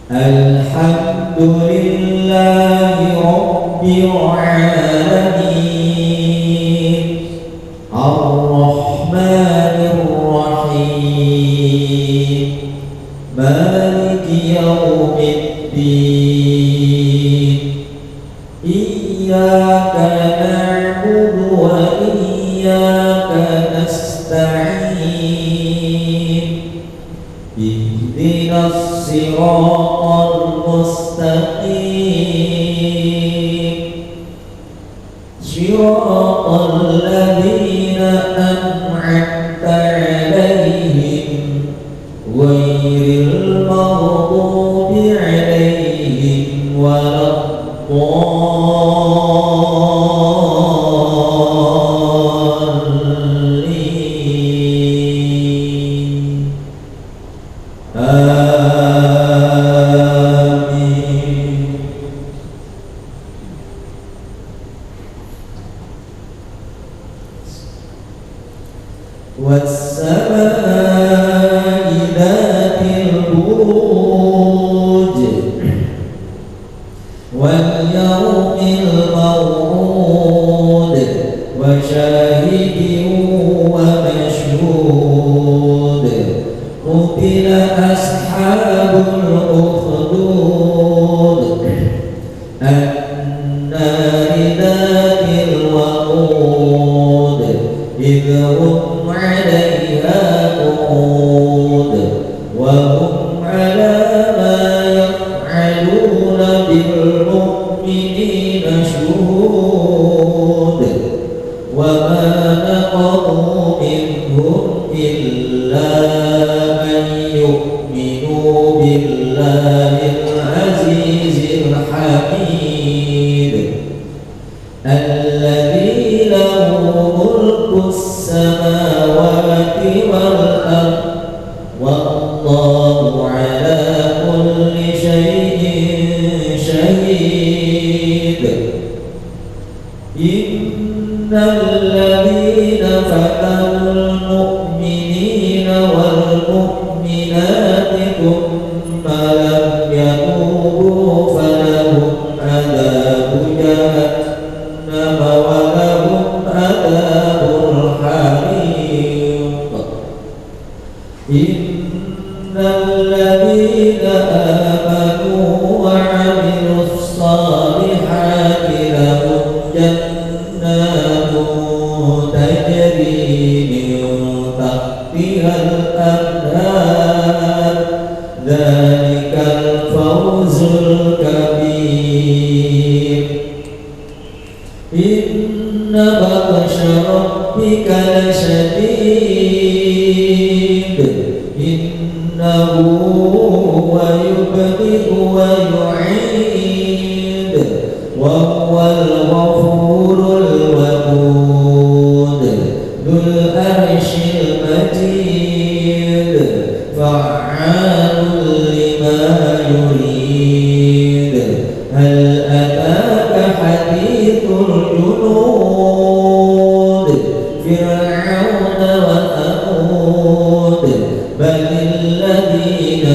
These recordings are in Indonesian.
Alhamdulillahi Rabbil Alamin Ar-Rahmanir Rahim Maliki Yawmiddin Iyyaka na'budu wa iyyaka nasta'in Ihdinas siratal mustaqim Siratal ladzina an'amta 'alaihim ghairil maghdubi 'alaihim waladdallin. والسماء ذات البروج واليوم الموعود وشاهد ومشهود قتل أصحاب الأخدود النار ذات الوقود إذ هم عليها قعود وهم على ما يفعلون بالمؤمنين شهود وما نقموا منهم إلا أن يؤمنوا بالله العزيز الحميد الذي له ملك السماوات والأرض والله على كل شيء شهيد إن الذين فتنوا المؤمنين والمؤمنات ثم لم يتوبوا فلهم عذاب جهنم ولهم عذاب الحريق إن الذين آمنوا وعملوا الصالحات لهم جنات تجري من تحتها الأنهار ذلك الفوز الكبير إن بطش ربك لشديد إنه هو يبدئ ويعيد وهو الغفور الودود ذو العرش المجيد فعال لما يريد هل أتاك حديث الجنود فرعون وثمود بل الذين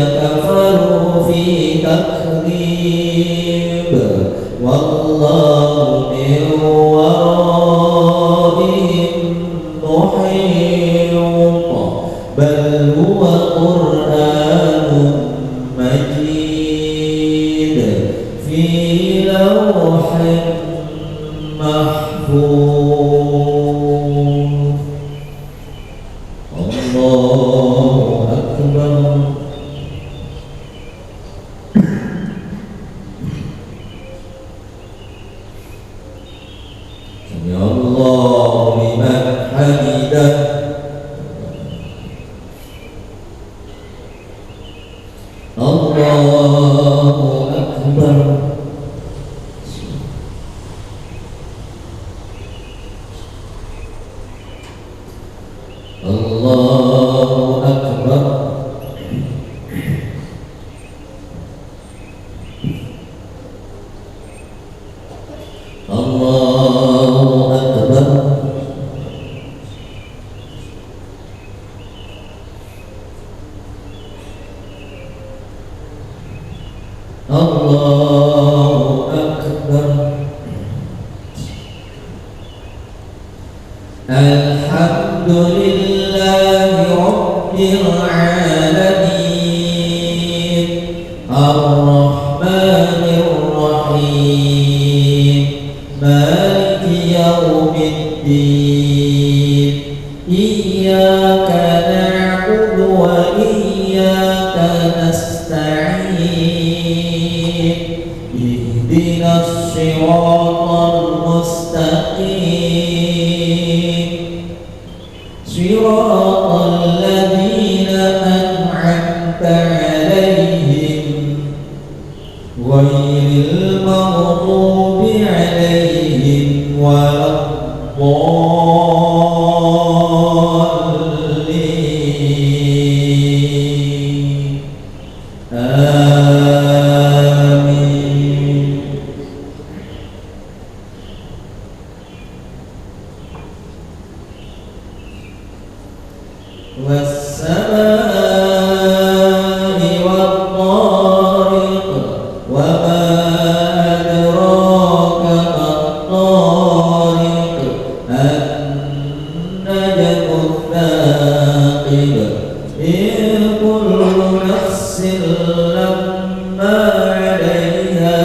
Allahu Akbar. Allahu Akbar. Allahu Akbar. Alhamdulillahi Rabbil Alamin, Ar-Rahmanir Rahim, Maliki Yawmiddin, Iyyaka na'budu wa iyyaka nasta'in, Ihdinas siratal mustaqim, Siratal ladzina an'amta 'alaihim, ghairil maghdubi 'alaihim waladdallin. Amin. Was-samaa'i wat-tariq, wa ma adraka mat-tariq, an-najmu ats-tsaqib, in kullu nafsin lamma 'alayha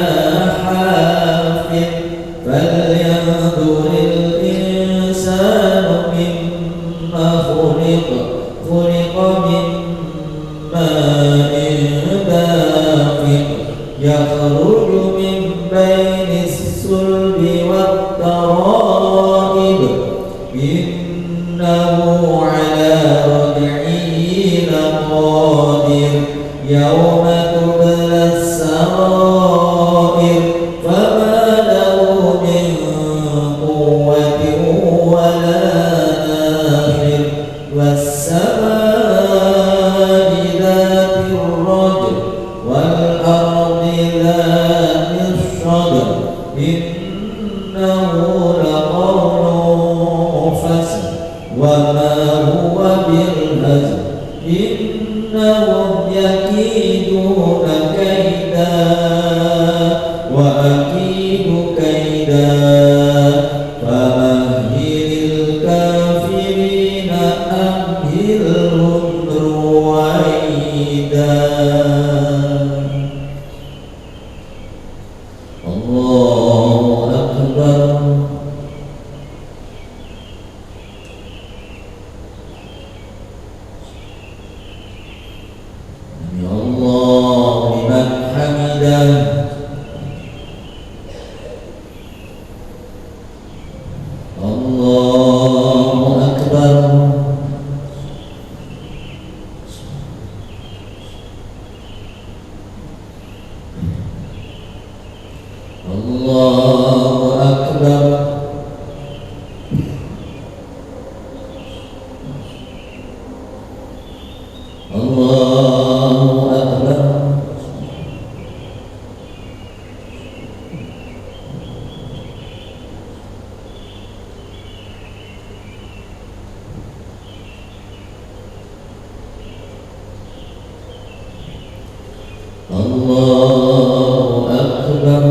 hafiz, falyanzuril insanu mimma khuliqa, khuliqa min ma'in dafiq, yakhruju min bainis sulbi wat-tara'ib, innahu 'ala raj'ihi laqadir, yawma tublas sarair, fama lahu min quwwatin wala nakhir, was-samaa'i dhatir rajm, wal ardi dhatir shadr, innahu laqawlun fasl, wa ma huwa bil hazl, innahum yakiduna kaida, wa akidu kaida, famahhilil kafirina amhilhum ruwaida. Allahu Akbar. Ya Allah liman hamidah. Allahu Akbar. Allahu Akbar. Allahu Akbar. Allahu Akbar.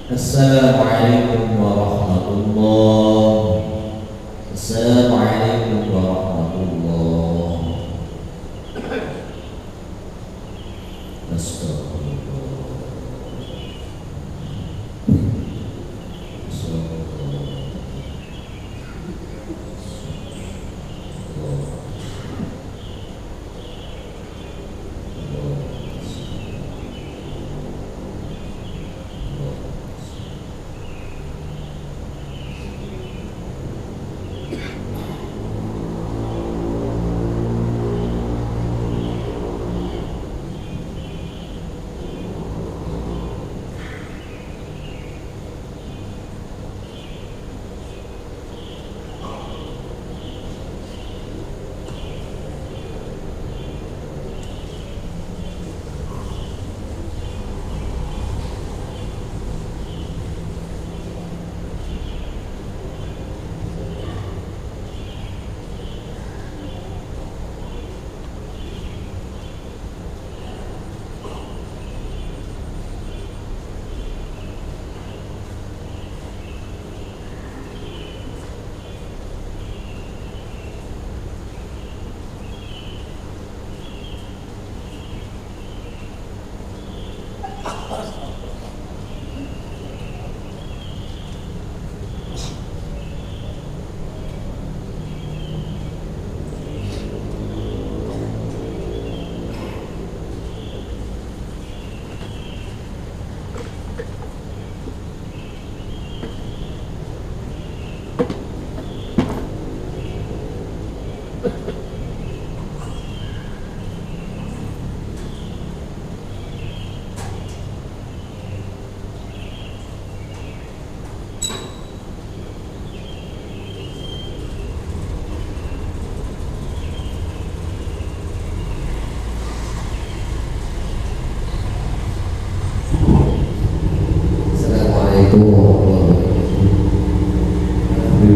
Assalamualaikum warahmatullahi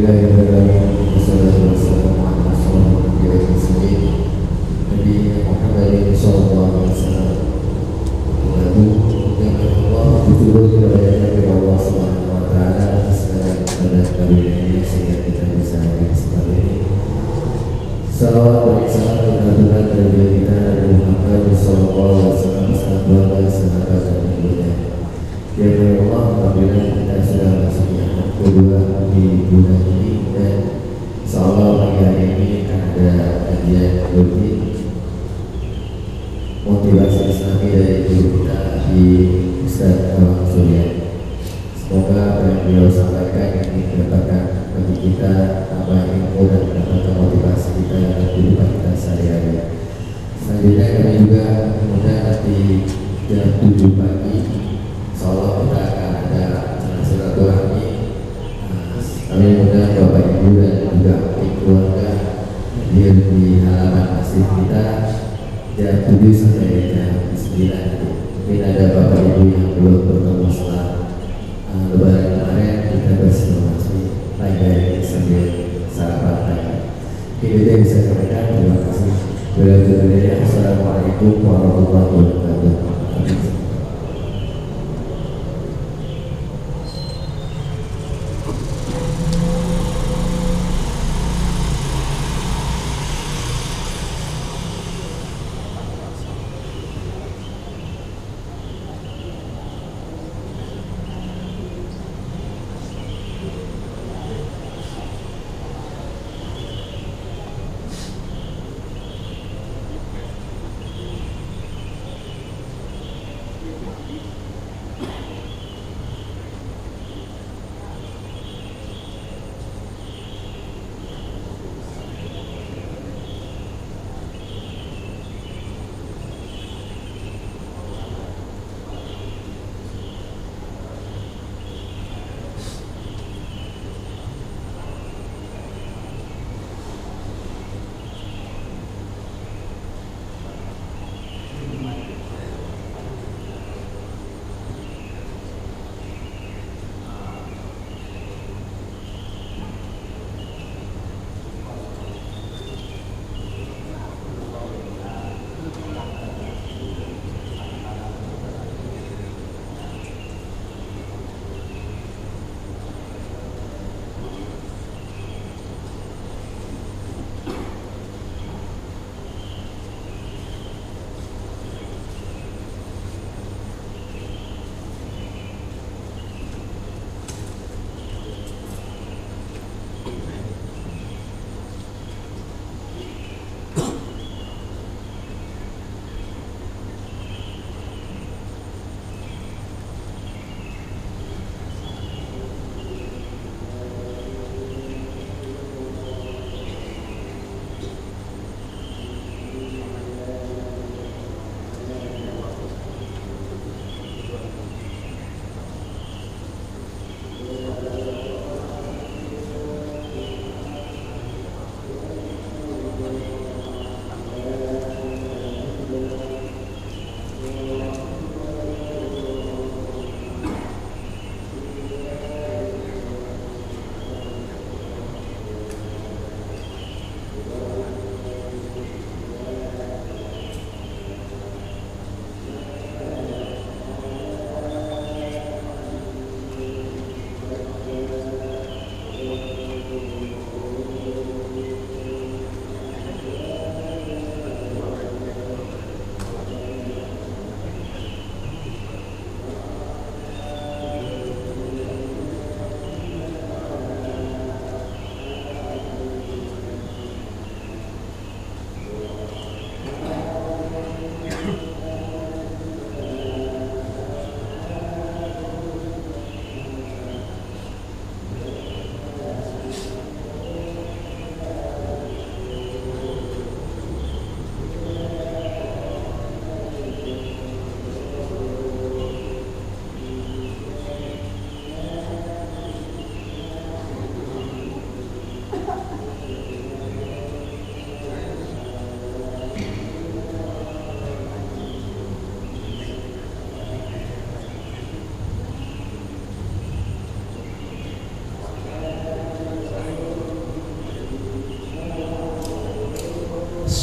Alhamdulillahirrahmanirrahim. Wassalatu wassalamu ala asyrofil mursalin Nabi Muhammad sallallahu alaihi wasallam. Lalu yang Allah betul kepada Allah Subhanahu wa taala segala kepada karunia sehingga kita bisa hadir sekali ini. Salawat dan salam kepada Nabi kita Nabi Muhammad sallallahu alaihi wasallam sahabat sahabat dan mulia. Ya Allah, apabila kita sudah masuk di tahap kedua di bulan ini dan insyaallah pagi hari ini akan ada kajian rutin motivasi Islami dari guru kita di Ustaz Awang Surya. Semoga apa yang beliau sampaikan ini mendapatkan bagi kita tambah ilmu dan mendapatkan motivasi kita dalam kehidupan kita sehari-hari. Selanjutnya kami juga kemudian nanti jam 7 pagi insyaallah kita akan ada silaturahmi. Kami mudah Bapak Ibu dan juga keluarga hadir di halaman masjid kita jam 7 sampai jam 9. Mungkin ada Bapak Ibu yang belum bertemu setelah Lebaran kemarin, kita bersilaturahmi lagi sambil sarapan pagi. Itu yang bisa saya sampaikan. Terima kasih. Assalamualaikum warahmatullahi wabarakatuh.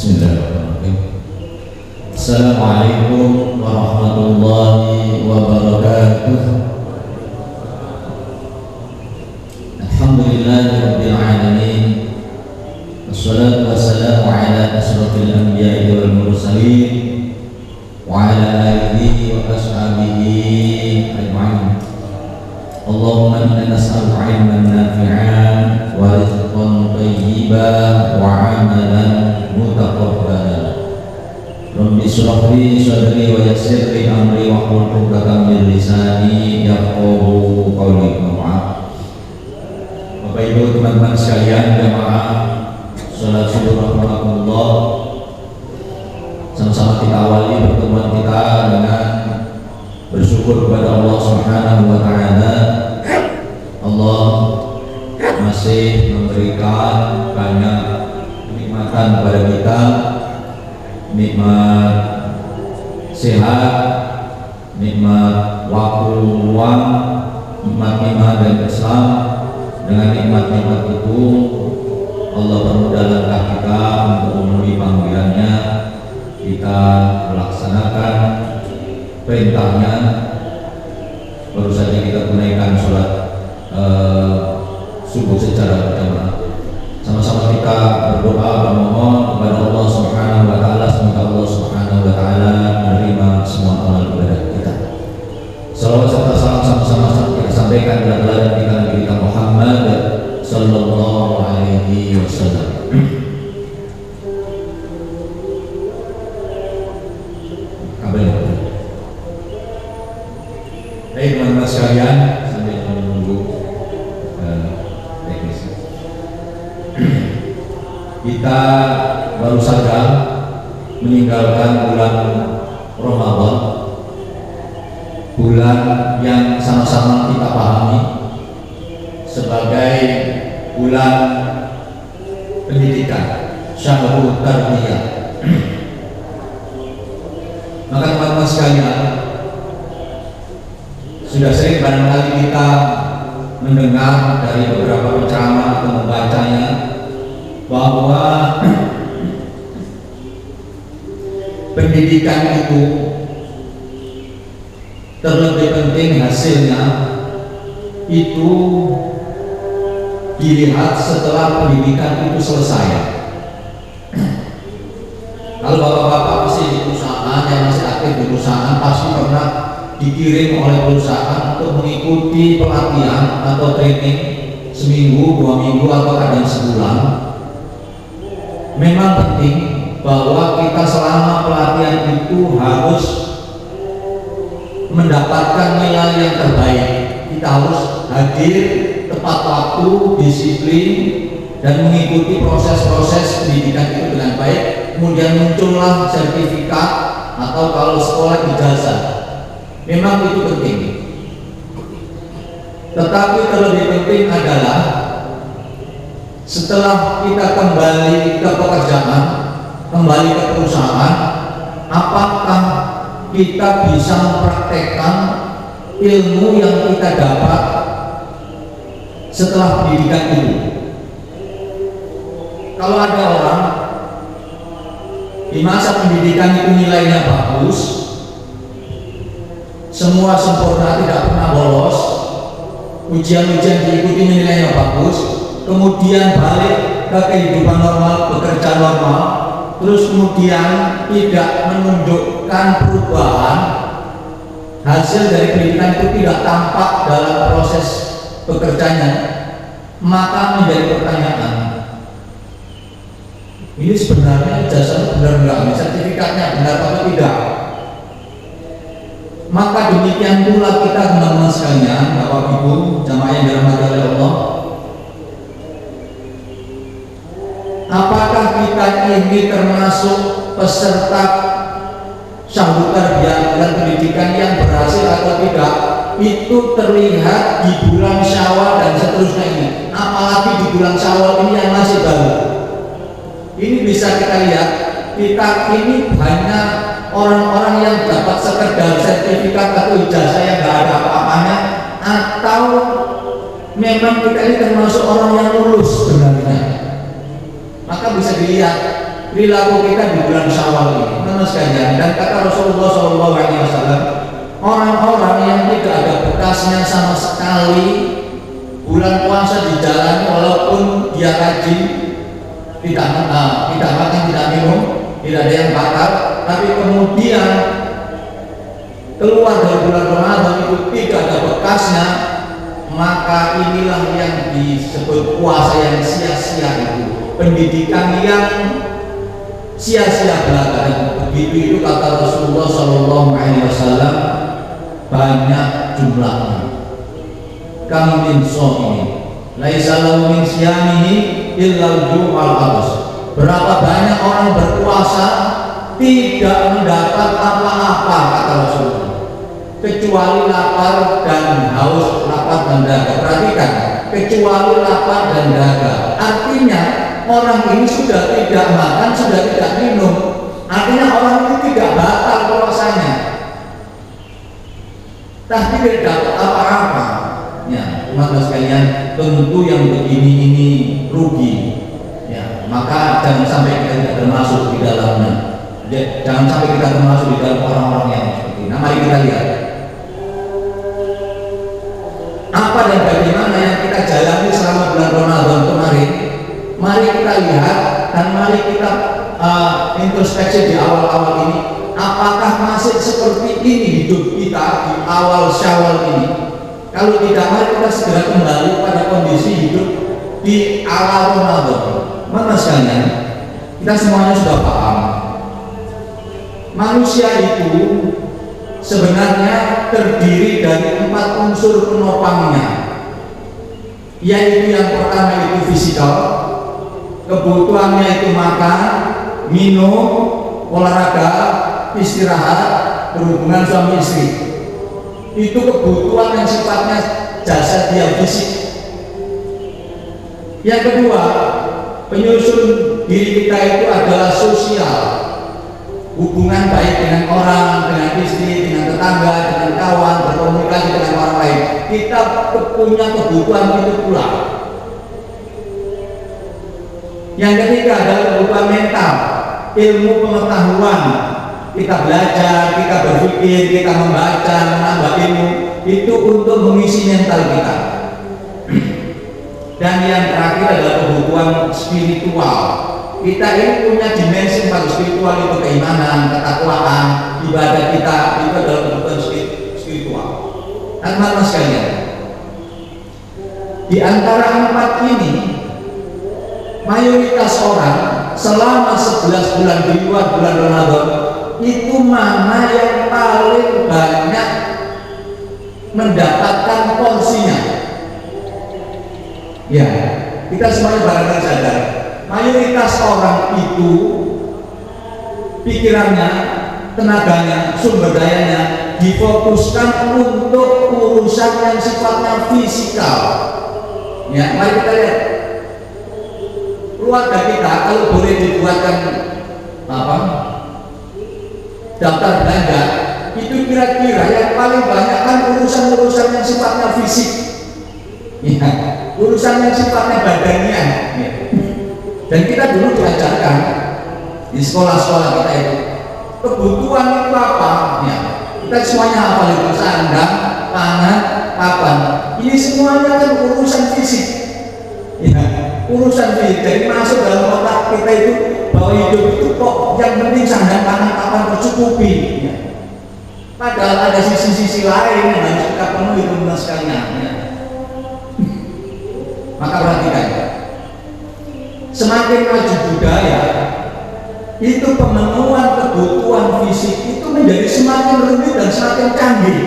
Bismillahirrahmanirrahim. Assalamualaikum warahmatullahi wabarakatuh. Alhamdulillahirabbil alamin. Wassalatu wassalamu ala asyrafil anbiya'i wal mursalin wa ala alihi wa ashabihi ajma'in. Allahumma inna nas'aluka 'ilman nafi'an wa rizqan thayyiban wa 'amalan mutaqabbalan. Rabbi shrah li sadri wa yassir li amri wa hlul 'uqdatam min lisani yafqahu qawli. Bapak Ibu teman-teman sekalian jamaah salat subuh rahmatullah, sama-sama kita awali pertemuan kita dengan bersyukur kepada Allah Subhanahu wa taala. Allah masih memberikan banyak kenikmatan kepada kita, nikmat sehat, nikmat waktu luang, nikmat iman dan Islam. Dengan nikmat-nikmat itu Allah permudah langkah kita untuk memenuhi panggilannya. Kita melaksanakan perintahnya. Baru saja kita tunaikan sholat subuh secara berjamaah. Sama-sama kita berdoa memohon kepada Allah Subhanahu wa taala, semoga Allah Subhanahu wa taala menerima semua amal ibadah kita. Salawat serta salam sama-sama kita sampaikan kepada teladan kita Nabi kita Muhammad sallallahu alaihi wasallam. Baik teman-teman sekalian, sambil menunggu teknis, kita baru saja meninggalkan bulan Ramadan, bulan yang sama-sama kita pahami sebagai bulan pendidikan, syahrul tarbiyah. Maka teman-teman sekalian, sudah sering barangkali kita mendengar dari beberapa penceramah atau membacanya bahwa pendidikan itu terlebih penting hasilnya itu dilihat setelah pendidikan itu selesai. Kalau bapak-bapak masih di perusahaan, yang masih aktif di perusahaan, pasti pernah dikirim oleh perusahaan untuk mengikuti pelatihan atau training seminggu, 2 minggu, atau kadang sebulan. Memang penting bahwa kita selama pelatihan itu harus mendapatkan nilai yang terbaik. Kita harus hadir tepat waktu, disiplin, dan mengikuti proses-proses pendidikan itu dengan baik. Kemudian muncullah sertifikat atau kalau sekolah ijazah. Memang itu penting. Tetapi terlebih penting adalah setelah kita kembali ke pekerjaan, kembali ke perusahaan, apakah kita bisa mempraktekkan ilmu yang kita dapat setelah pendidikan itu. Kalau ada orang di masa pendidikan itu nilainya bagus, semua sempurna, tidak pernah bolos, ujian-ujian diikuti nilainya bagus, kemudian balik ke kehidupan normal, bekerja normal, terus kemudian tidak menunjukkan perubahan, hasil dari pendidikan itu tidak tampak dalam proses bekerjanya, maka menjadi pertanyaan, ini sebenarnya ijazahnya benar enggak, sertifikatnya benar atau tidak? Maka demikian pula kita teman-teman sekalian, Bapak Ibu jamaah yang dirahmati oleh Allah, apakah kita ini termasuk peserta syahrul tarbiyah dan pendidikan yang berhasil atau tidak? Itu terlihat di bulan Syawal dan seterusnya ini, apalagi di bulan Syawal ini yang masih baru. Ini bisa kita lihat, kita ini banyak orang-orang yang dapat sekedar sertifikat atau ijazah yang gak ada apa-apanya, atau memang kita ini termasuk orang yang lulus sebenarnya. Maka bisa dilihat perilaku kita di bulan Syawal ini, teman sekalian. Dan kata Rasulullah SAW, orang-orang yang tidak ada bekasnya sama sekali bulan puasa dijalani walaupun dia rajin, tidak makan, tidak minum, tidak ada yang batal, tapi kemudian keluar dari bulan Ramadan itu tidak ada bekasnya, maka inilah yang disebut puasa yang sia-sia itu, pendidikan yang sia-sia belaka. Begitu itu kata Rasulullah SAW, banyak jumlahnya. Kamu min shomini laisa lahu min siyamihi illa al-jum'al atas. Berapa banyak orang berpuasa tidak mendapat apa-apa, kata Rasulullah, kecuali lapar dan haus, lapar dan dahaga. Perhatikan, kecuali lapar dan dahaga. Artinya orang ini sudah tidak makan, sudah tidak minum. Artinya orang itu tidak batal puasanya, tapi tidak dapat apa-apa. Ya, maka sekalian, tentu yang begini ini rugi. Ya, maka jangan sampai kita tidak termasuk di dalamnya. Jangan sampai kita termasuk di dalam orang-orang yang seperti ini. Nah, mari kita lihat apa dan bagaimana yang kita jalani selama bulan Ramadan kemarin. Mari kita lihat dan mari kita introspeksi di awal-awal ini. Apakah masih seperti ini hidup kita di awal Syawal ini? Kalau tidak, mari kita segera kembali pada kondisi hidup di awal Ramadan. Mana sekalian, kita semuanya sudah paham, manusia itu sebenarnya terdiri dari 4 unsur penopangnya, yaitu yang pertama itu fisikal, kebutuhannya itu makan, minum, olahraga, istirahat, berhubungan suami istri. Itu kebutuhan yang sifatnya jasad dia fisik. Yang kedua, penyusun diri kita itu adalah sosial, hubungan baik dengan orang, dengan istri, dengan tetangga, dengan kawan, berkomunikasi dengan orang lain. Kita punya kebutuhan itu pula. Yang ketiga adalah kebutuhan mental, ilmu pengetahuan. Kita belajar, kita berpikir, kita membaca, menambah ilmu, itu untuk mengisi mental kita. Dan yang terakhir adalah kebutuhan spiritual. Kita ini punya dimensi pada spiritual, itu keimanan, ketakwaan, ibadah kita itu adalah kebutuhan spiritual. Teman-teman sekalian, di antara 4 ini, mayoritas orang selama 11 bulan di luar bulan Ramadan itu mana yang paling banyak mendapatkan porsinya? Ya, kita semuanya barangkali sadar, mayoritas orang itu pikirannya, tenaganya, sumber dayanya difokuskan untuk urusan yang sifatnya fisikal. Ya, mari kita lihat keluarga kita, kalau boleh dibuatkan daftar belanja, itu kira-kira yang paling banyak kan urusan-urusan yang sifatnya fisik, ya, urusan yang sifatnya badaniah, ya. Dan kita dulu diajarkan di sekolah-sekolah kita itu kebutuhan itu apa, ya. Kita semuanya hafal itu, sandang, pangan, papan. Ini semuanya kan urusan fisik, ya, urusan fisik. Jadi masuk dalam otak kita itu bahwa hidup itu kok yang penting sandang, pangan, papan tercukupi, ya. Padahal ada sisi-sisi lain yang harus kita penuhi teman sekalian, ya. Maka perhatikan, semakin maju budaya, itu pemenuhan kebutuhan fisik itu menjadi semakin rumit dan semakin canggih.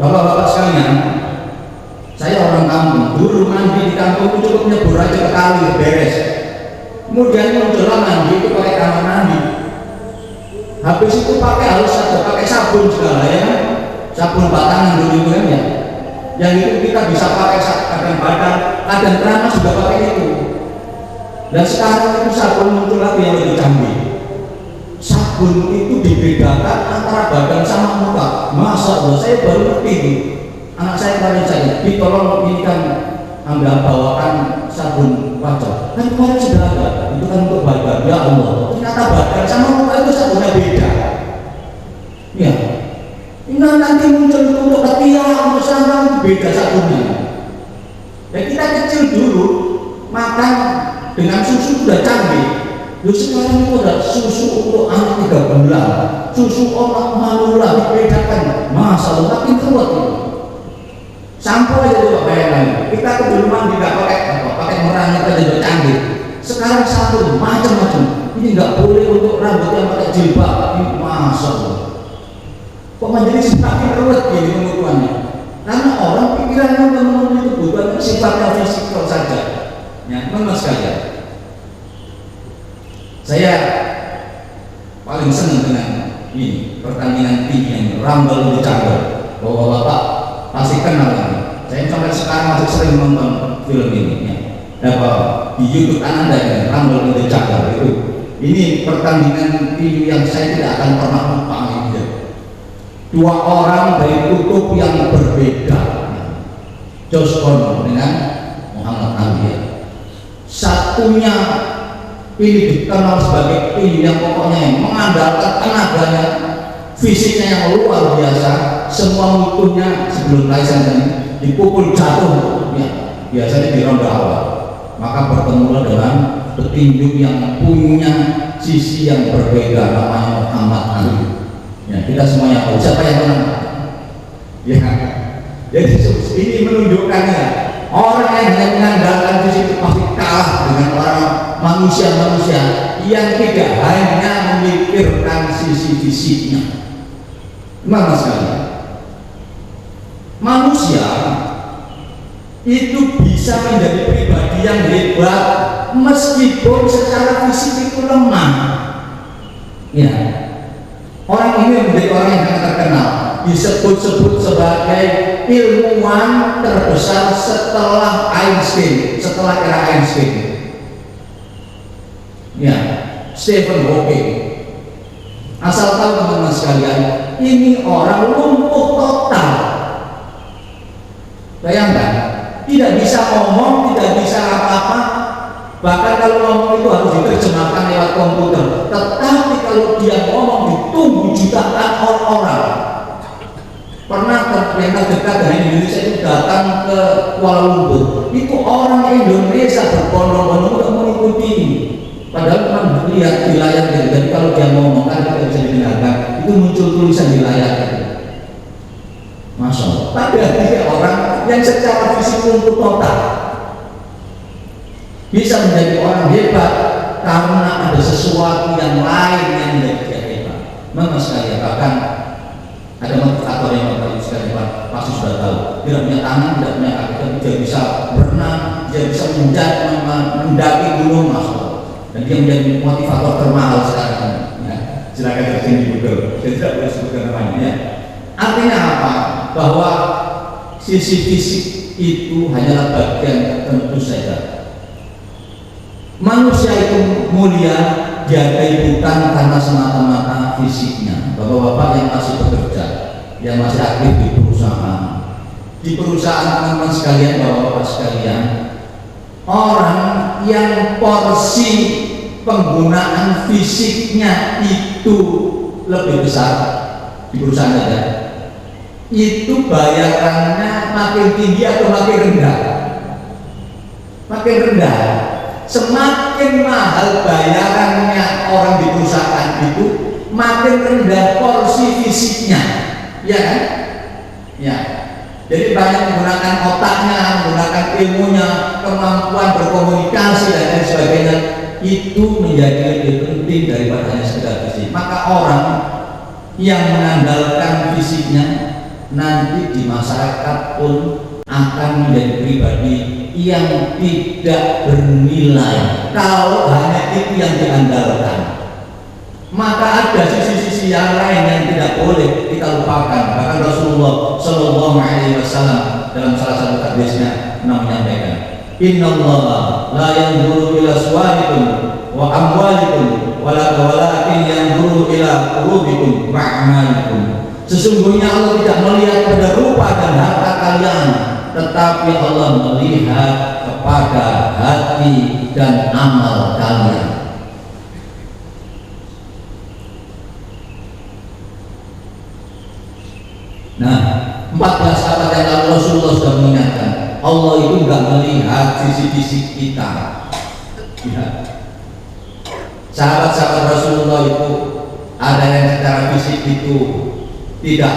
Bapak-bapak sekalian, saya orang kampung, dulu mandi di kampung itu cukup nyebur aja ke kali, beres. Kemudian muncullah mandi itu pakai kamar mandi. Habis itu harus pakai sabun segala, ya, sabun batangan dulu itu kan, ya. Yang itu kita bisa pakai kadang badan, kadang keramas juga pakai itu. Dan sekarang itu sabun muncul lagi yang lebih canggih. Sabun itu dibedakan antara badan sama muka. Masa Allah, saya baru ngerti ini. Anak saya kemarin saya ditolong ini kan Anda bawakan sabun wajah. Kan kemarin sudah ada, itu kan untuk badan. Ya Allah, ternyata badan sama muka itu satunya beda. Ya, ini nanti muncul untuk ketiak, untuk sandang beda satunya. Ya kita kecil dulu makan dengan susu sudah canggih. Lalu sekarang itu ada susu untuk anak 3 bulan, susu orang manula dibedakan, masa Allah makin kuat itu. Sampo aja tuh bayangkan, kita ke dulu mandi nggak pakai merangit aja udah canggih. Sekarang sampo macam-macam. Ini nggak boleh untuk rambut yang pakai jilbab, ini masa Allah. Kok menjadi semakin ruwet gini pengukurannya? Karena orang pikirannya memenuhi kebutuhan sifatnya fisikal saja. Ya, teman-teman sekalian. Saya paling senang dengan ini pertandingan tinggi yang Rumble di Jungle. Bapak-bapak pasti kenal kan? Saya sampai sekarang masih sering nonton film ini. Ya. Di YouTube kan ada ya, Rumble di Jungle itu. Ini pertandingan tinggi yang saya tidak akan pernah lupa ini. 2 orang dari kutub yang berbeda, Josh Connor dengan Muhammad Ali. Satunya ini dikenal sebagai ini yang pokoknya mengandalkan tenaganya, fisiknya yang luar biasa. Semua mutunya sebelum Tyson ini dipukul jatuh, ya, biasanya di ronde awal. Maka bertemu dengan petinju yang punya sisi yang berbeda, namanya Muhammad Ali. Ya, kita semuanya tahu siapa yang menang. Ya, jadi ini menunjukkannya orang yang hanya mengandalkan fisik itu pasti kalah dengan orang manusia-manusia yang tidak hanya memikirkan sisi fisiknya. Mana sekali manusia itu bisa menjadi pribadi yang hebat meskipun secara fisik itu lemah. Ya, orang ini menjadi orang yang sangat terkenal, disebut-sebut sebagai ilmuwan terbesar setelah Einstein, setelah era Einstein. Ya, Stephen Hawking. Asal tahu teman-teman sekalian, ini orang lumpuh total. Bayangkan, tidak bisa ngomong, tidak bisa apa-apa. Bahkan kalau ngomong itu harus diterjemahkan lewat komputer. Tetapi kalau dia ngomong ditunggu jutaan orang. Pernah terdengar dekat dengan Indonesia itu datang ke Kuala Lumpur. Itu orang Indonesia berbondong-bondong untuk mengikuti ini. Padahal cuma lihat di layar, jadi kalau dia ngomong kan tidak bisa didengarkan. Itu muncul tulisan di layar. Masya Allah. Tapi ada orang yang secara fisik lumpuh total bisa menjadi orang hebat karena ada sesuatu yang lain yang menjadi dia hebat. Maka sekali bahkan ada motivator yang sekali pasti sudah tahu. Dia punya tangan, tidak punya kaki, tapi dia bisa berenang, dia bisa mendaki gunung, Masya Allah. Dan dia menjadi motivator termahal sekarang. Ya, silakan terjun di Google. Saya tidak boleh sebutkan namanya. Ya. Artinya apa? Bahwa sisi fisik itu hanyalah bagian tertentu saja. Manusia itu mulia dihargai bukan karena semata-mata fisiknya. Bapak-bapak yang masih bekerja, yang masih aktif di perusahaan teman-teman sekalian, bapak-bapak sekalian, orang yang porsi penggunaan fisiknya itu lebih besar di perusahaan saja, itu bayarannya makin tinggi atau makin rendah? Makin rendah. Semakin mahal bayarannya orang di perusahaan itu, makin rendah porsi fisiknya, ya kan? Ya. Jadi banyak menggunakan otaknya, menggunakan ilmunya, kemampuan berkomunikasi dan lain sebagainya, itu menjadi lebih penting daripada hanya sekedar fisik. Maka orang yang mengandalkan fisiknya nanti di masyarakat pun akan menjadi pribadi yang tidak bernilai kalau hanya itu yang diandalkan. Maka ada sisi-sisi yang lain yang tidak boleh kita lupakan. Bahkan Rasulullah Shallallahu Alaihi Wasallam dalam salah satu hadisnya menyampaikan, Inna Allah la yanzuru ila suwarikum wa amwalikum walakin yanzuru ila qulubikum wa a'malikum. Sesungguhnya Allah tidak melihat pada rupa dan harta kalian, tetapi Allah melihat pada hati dan amal kalian. Nah, 14 abad yang lalu Rasulullah sudah mengingatkan, Allah itu nggak melihat sisi-sisi kita. Ya. Sahabat-sahabat Rasulullah itu ada yang secara fisik itu tidak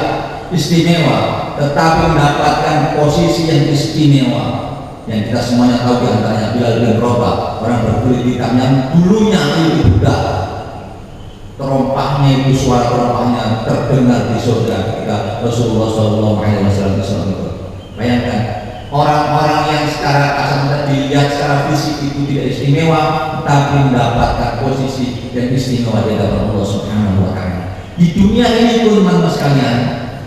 istimewa, tetapi mendapatkan posisi yang istimewa. Yang kita semuanya tahu diantaranya Bilal bin Rabah, orang berkulit hitam yang dulunya itu budak. Terompahnya itu, suara terompahnya terdengar di surga ketika Rasulullah SAW itu. Bayangkan, orang-orang yang secara kasat dilihat secara fisik itu tidak istimewa, tapi mendapatkan posisi yang istimewa di hadapan Allah Subhanahu wa Ta'ala. Di dunia ini pun teman-teman sekalian,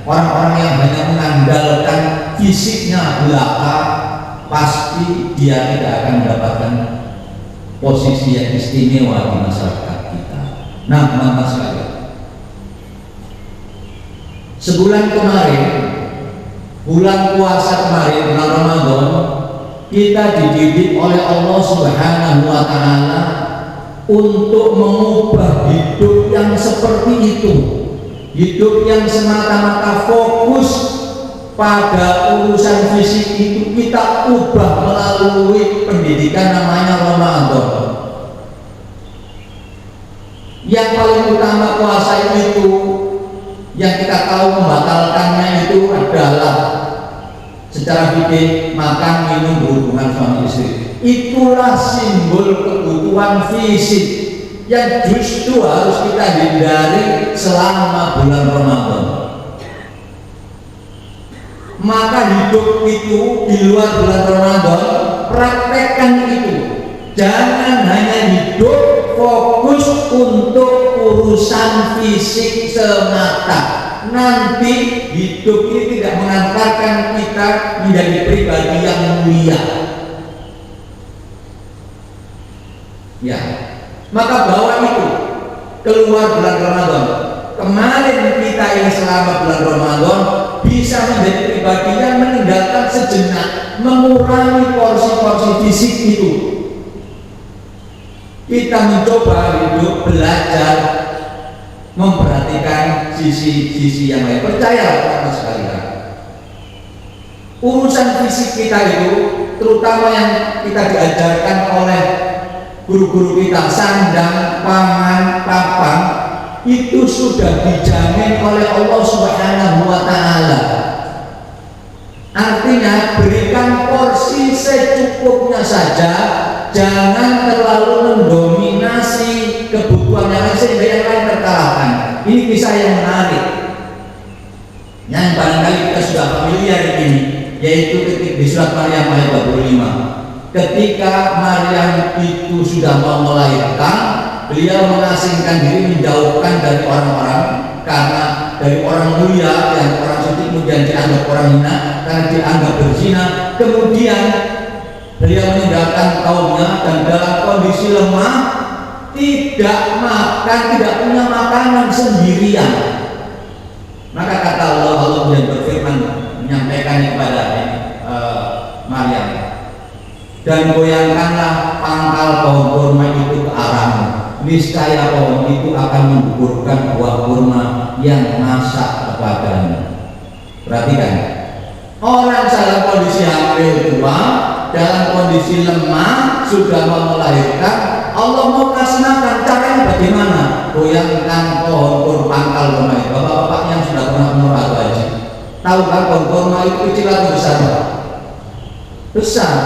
orang-orang yang hanya mengandalkan fisiknya belaka, pasti dia tidak akan mendapatkan posisi yang istimewa di masyarakat kita. Nah, teman-teman sekalian, sebulan kemarin, bulan puasa kemarin, bulan Ramadan, kita dididik oleh Allah Subhanahu wa Ta'ala untuk mengubah hidup yang seperti itu, hidup yang semata-mata fokus pada urusan fisik itu kita ubah melalui pendidikan namanya Ramadan. Yang paling utama puasa itu, yang kita tahu membatalkannya itu adalah secara fikih makan, minum, berhubungan suami istri. Itulah simbol kebutuhan fisik yang justru harus kita hindari selama bulan Ramadan. Maka hidup itu di luar bulan Ramadan, praktekkan itu. Jangan hanya hidup fokus untuk urusan fisik semata. Nanti hidup ini tidak mengantarkan kita menjadi pribadi yang mulia. Ya, maka bawa itu keluar bulan Ramadan. Kemarin kita yang selama bulan Ramadan bisa menjadi pribadi yang meninggalkan sejenak, mengurangi porsi-porsi fisik itu. Kita mencoba hidup, belajar, memperhatikan sisi-sisi yang lain. Percayalah teman-teman sekalian, urusan fisik kita itu, terutama yang kita diajarkan oleh guru-guru kita, sandang, pangan, papan, itu sudah dijamin oleh Allah Subhanahu wa Ta'ala. Artinya berikan porsi secukupnya saja, jangan terlalu mendominasi kebutuhan yang lain sehingga yang lain terkalahkan. Ini kisah yang menarik, yang barangkali kita sudah familiar ini, yaitu ketika di surat Maryam ayat 25. Ketika Maryam itu sudah mau melahirkan, beliau mengasingkan diri, menjauhkan dari orang-orang, karena dari orang mulia yang orang suci kemudian dianggap orang hina karena dianggap berzina. Kemudian beliau meninggalkan kaumnya dan dalam kondisi lemah, tidak makan, tidak punya makanan, sendirian. Maka kata Allah yang berfirman menyampaikan kepada Maryam, dan goyangkanlah pangkal pohon kurma itu ke arahmu, niscaya pohon itu akan menggugurkan buah kurma yang masak kepadamu. Perhatikan, orang dalam kondisi hamil tua, dalam kondisi lemah, sudah mau melahirkan, Allah mau kasih makan. Caranya bagaimana? Goyangkan pohon kurma, pangkal kurma itu. Bapak-bapak yang sudah pernah umur atau haji, tahu kan pohon kurma itu kecil atau besar? Besar.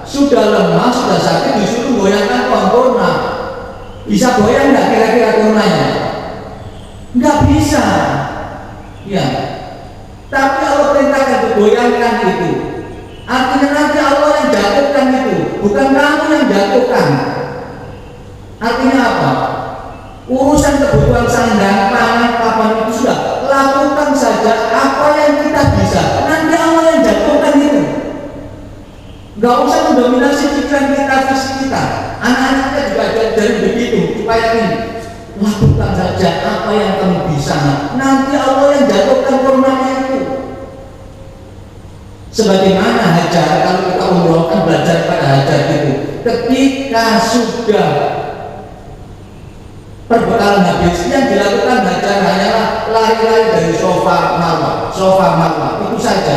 Sudah lemah, sudah sakit, disuruh goyangkan pohon kurma. Bisa goyang nggak kira-kira kurmanya? Nggak bisa. Ya. Tapi Allah perintahkan untuk goyangkan itu. Artinya nanti Allah yang jatuhkan itu, bukan kamu yang jatuhkan. Artinya apa? Urusan kebutuhan sandang, pangan, papan itu sudah lakukan saja apa yang kita bisa. Nanti Allah yang jatuhkan itu. Gak usah mendominasi pikiran kita, fisik kita. Anak-anak kita juga dari begitu, supaya ini lakukan saja apa yang kamu bisa. Nanti Allah yang jatuhkan kurmanya itu. Sebagaimana hajar, kalau kita umroh kan belajar pada hajar itu, ketika sudah perbekalan habis, yang dilakukan hajar hanyalah lari-lari dari sofa marwah, itu saja.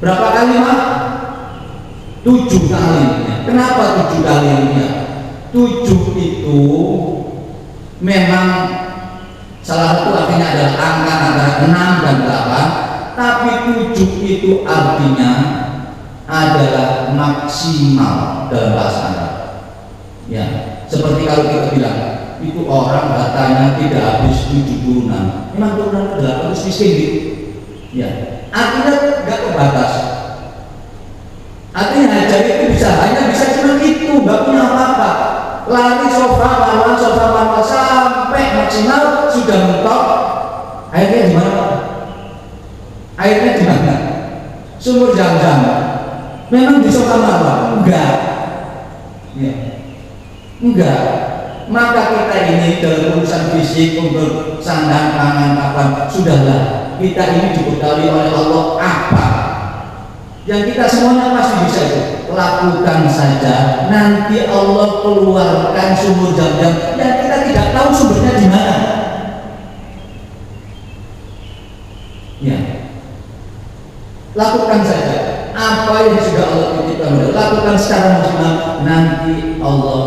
Berapa kali mah? 7 kali. Kenapa 7 kalinya? 7 itu memang salah satu artinya adalah angka antara 6 dan 8. Tapi 7 itu artinya adalah maksimal dalam bahasa Arab. Ya, seperti kalau kita bilang itu orang katanya tidak habis 7 turunan. Memang turunan ke-8 harus miskin gitu. Ya, artinya nggak terbatas. Artinya hajar itu hanya bisa cuma itu, nggak punya apa-apa. Lari sofa marwah sampai maksimal sudah mentok. Akhirnya gimana? Airnya di mana? Sumur Zam-Zam. Memang di sofa marwah? Enggak. Ya. Enggak. Maka kita ini dalam urusan fisik untuk sandang, pangan, papan, sudahlah. Kita ini dibekali oleh Allah apa? Yang kita semuanya pasti bisa itu. Lakukan saja. Nanti Allah keluarkan sumur Zam-Zam yang kita tidak tahu sumbernya di mana. Ya. Lakukan saja apa yang sudah Allah titipkan, lakukan secara maksimal. Nanti Allah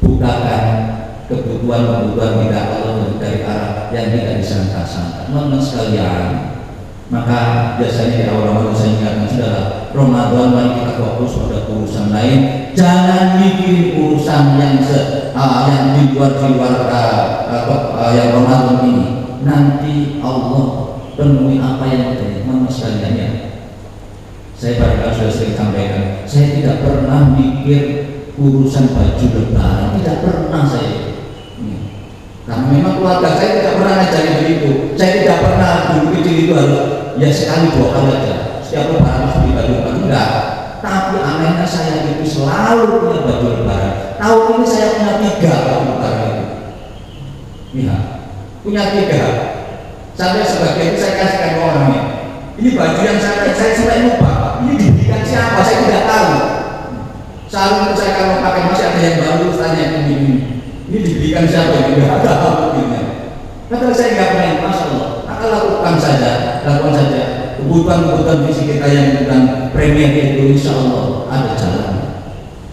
bukakan kebutuhan kita, Allah dari arah yang tidak disangka-sangka. Teman-teman sekalian, maka biasanya di awal Ramadan saya ingatkan, sudahlah Ramadan mari kita fokus pada urusan lain, jangan mikir urusan yang di luar yang Ramadan ini. Nanti Allah penuhi apa yang kita inginkan sekalian ya. Saya barangkali sudah sering sampaikan, saya tidak pernah mikir urusan baju lebaran, tidak pernah saya. Karena memang keluarga saya tidak pernah ngajarin begitu. Saya tidak pernah dulu kecil itu harus ya sekali 2 kali aja. Setiap lebaran harus beli baju lebaran, enggak. Tapi anehnya saya itu selalu punya baju lebaran. Tahun ini saya punya 3 baju lebaran itu. Ya, punya 3. Sampai sebagian itu saya kasihkan ke orangnya. Ini baju yang saya sampai lupa. Ini diberikan siapa? Saya tidak tahu. Sarung itu saya kalau pakai masih ada yang baru, tanya ini. Ini diberikan siapa? Ini tidak ada buktinya. Padahal saya nggak pernah, masya Allah. Maka lakukan saja. Kebutuhan fisik kita yang bukan premier itu, insya Allah ada jalan.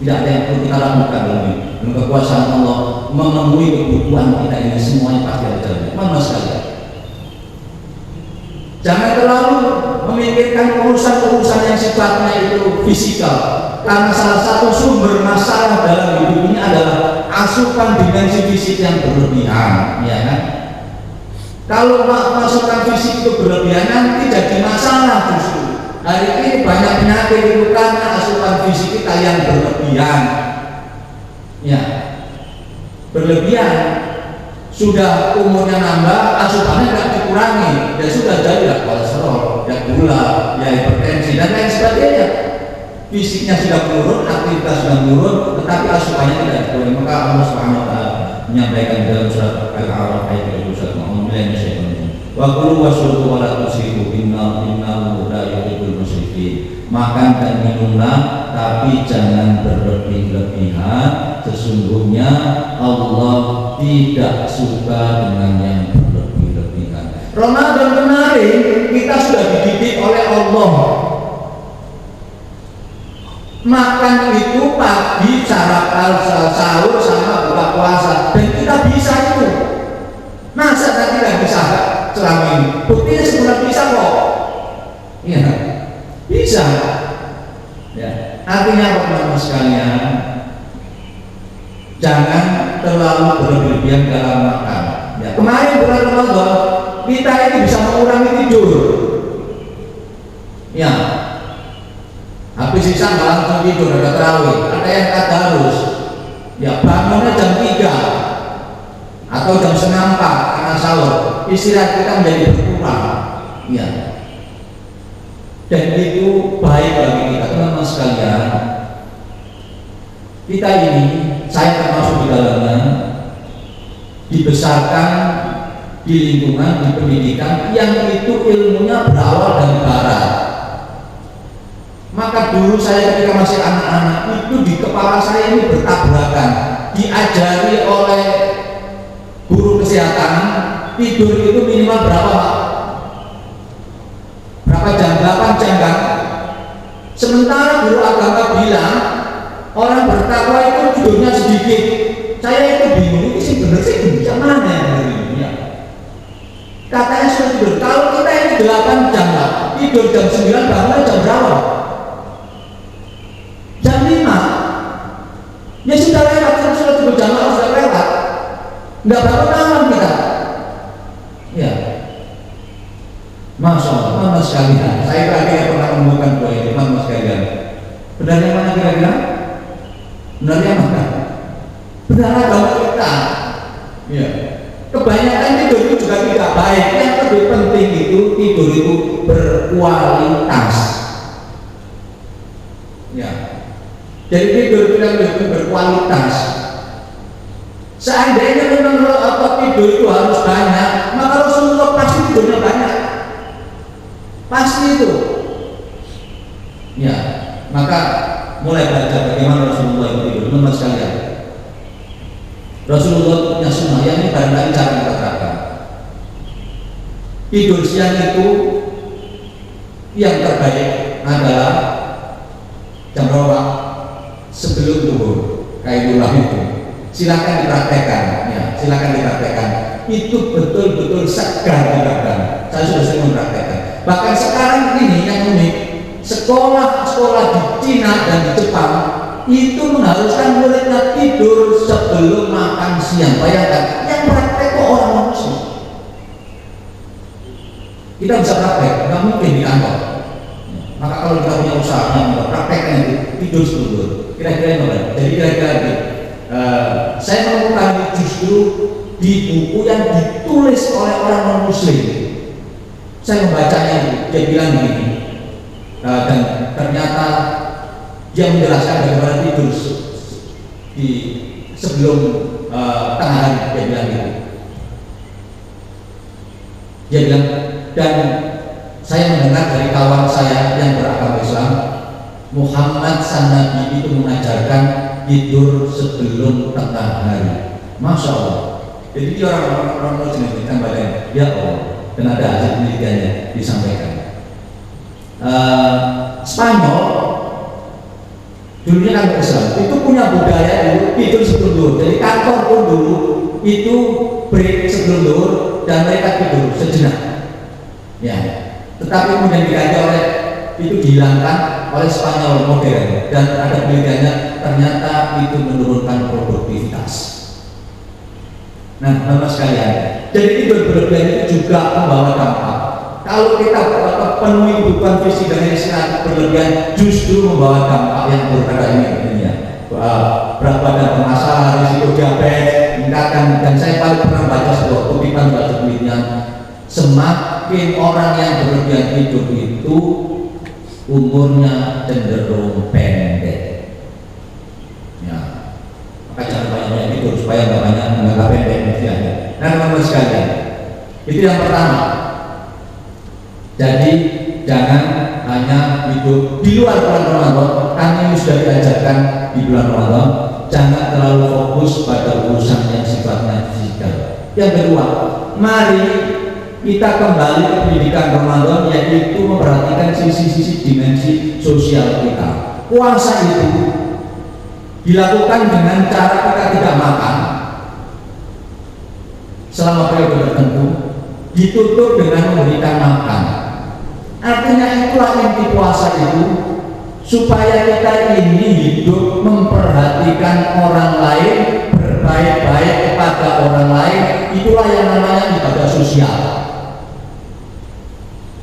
Tidak ada yang perlu kita lakukan lagi. Dengan kekuasaan Allah memenuhi kebutuhan kita ini semuanya pasti ada jalan. Mana sekali. Jangan terlalu memikirkan urusan-urusan yang sifatnya itu fisikal, karena salah satu sumber masalah dalam hidup ini adalah asupan dimensi fisik yang berlebihan, ya kan? Kalau masukan fisik itu berlebihan nanti jadi masalah justru. Hari ini banyak penyakit itu karena asupan fisik kita yang berlebihan, ya, berlebihan. Sudah umurnya nambah, asupannya tidak dikurangi, dan sudah jadi kolesterol, ya gula, ya hipertensi dan lain sebagainya. Fisiknya sudah menurun, aktivitas sudah menurun, tetapi asupannya tidak dikurangi. Maka Allah Subhanahu wa taala menyampaikan dalam surat Al-A'raf ayat 21, wa kulu washrabu wa la tusrifu innahu la yuhibbul musrifin. Makan dan minumlah, tapi jangan berlebih-lebihan. Sesungguhnya Allah tidak suka dengan yang berlebih-lebihan. Ramadan kemarin kita sudah dididik oleh Allah. Makan itu pagi, sarapan, sahur sama buka puasa, dan kita bisa itu. Masa kita tidak bisa selama ini? Buktinya sebenarnya bisa kok. Iya, bisa. Ya, artinya apa teman-teman sekalian? Jangan terlalu berlebihan dalam makan. Ya, kemarin bulan Ramadan kita ini bisa mengurangi tidur. Ya, habis sisa nggak langsung tidur, ada terawih, ada yang tadarus. Ya, bangunnya jam 3 atau jam 3:30 karena sahur. Istirahat kita menjadi berkurang. Ya, dan itu baik bagi kita, teman-teman sekalian. Kita ini, saya termasuk di dalamnya, dibesarkan di lingkungan, di pendidikan yang itu ilmunya berawal dari barat. Maka dulu saya ketika masih anak-anak itu di kepala saya ini bertabrakan, diajari oleh guru kesehatan tidur itu minimal berapa Pak? Berapa jam? 8 jam kan? Sementara guru agama bilang orang bertakwa itu tidurnya sedikit. Saya itu bingung, ini sih bener sih, yang mana yang bener ini ya? Katanya sudah tidur, kalau kita ini 8 jam lah, tidur jam 9 bangun jam berapa? Jam 5. Ya sudah lewat, sudah tidur jam 5 sudah lewat. Nggak bangun malam kita. Ya, Masya Allah, teman-teman sekalian. Saya tadi pernah menemukan dua ini, teman-teman sekalian. Benar yang mana kira-kira? Benar yang mana? Benar agama kita. Ya. Kebanyakan tidur itu juga tidak baik. Yang lebih penting itu tidur itu berkualitas. Ya. Jadi tidur itu yang lebih berkualitas. Seandainya memang tidur itu harus banyak, maka Rasulullah pasti tidurnya banyak. Pasti itu. Ya, maka mulai belajar bagaimana Rasulullah itu tidur, teman-teman sekalian. Rasulullah punya sunnah yang ini barangkali cara kita terapkan. Tidur siang itu yang terbaik adalah jam berapa? Sebelum zuhur. Kayak itulah itu. Silakan dipraktekkan, ya, silakan dipraktekkan. Itu betul-betul segar dipraktekkan. Saya sudah sering mempraktekkan. Bahkan sekarang ini yang unik, sekolah-sekolah di Cina dan di Jepang itu mengharuskan muridnya tidur sebelum makan siang. Bayangkan, yang praktek kok orang muslim. Kita bisa praktek, nggak mungkin di kantor. Maka kalau kita punya usaha yang praktekkan itu tidur sebelum. Kira-kira apa? Jadi kira-kira saya menemukan justru di buku yang ditulis oleh orang non-muslim. Saya membacanya, dia bilang begini, dan ternyata dia menjelaskan bagaimana tidur di sebelum tengah hari. Dia bilang gitu. Dia bilang, dan saya mendengar dari kawan saya yang beragama Islam, Muhammad sang Nabi itu mengajarkan tidur sebelum tengah hari. Masya Allah. Jadi orang-orang muslim itu kan badan, ya Allah. Dan ada hasil penelitiannya disampaikan. Spanyol dulunya kan Islam itu punya budaya dulu tidur sebelum zuhur. Jadi kantor pun dulu itu break sebelum zuhur dan mereka tidur sejenak. Ya. Tetapi kemudian diganti oleh itu dihilangkan oleh Spanyol modern dan ada penelitiannya ternyata itu menurunkan produktivitas. Nah, teman-teman sekalian, jadi tidur berlebihan itu juga membawa dampak. Kalau kita penuhi kebutuhan fisik dan istirahat berlebihan, justru membawa dampak yang berkata ini ya. Berat badan bermasalah, risiko diabetes, meningkatkan. Dan saya paling pernah baca sebuah kutipan baca penelitian, semakin orang yang berlebihan tidur itu umurnya cenderung pendek. Ya, maka jangan banyak tidur supaya nggak banyak nggak pendek usianya. Nah, teman-teman sekalian, itu yang pertama. Jadi jangan hanya hidup di luar bulan Ramadan. Kami sudah diajarkan di bulan Ramadan, jangan terlalu fokus pada urusan yang sifatnya fisikal. Yang kedua, mari kita kembali ke pendidikan Ramadan, yaitu memperhatikan sisi-sisi dimensi sosial kita. Puasa itu dilakukan dengan cara kita tidak makan selama periode tertentu, ditutup dengan memberikan makan. Artinya itulah inti puasa itu, supaya kita ini hidup memperhatikan orang lain, berbaik-baik kepada orang lain. Itulah yang namanya ibadah sosial.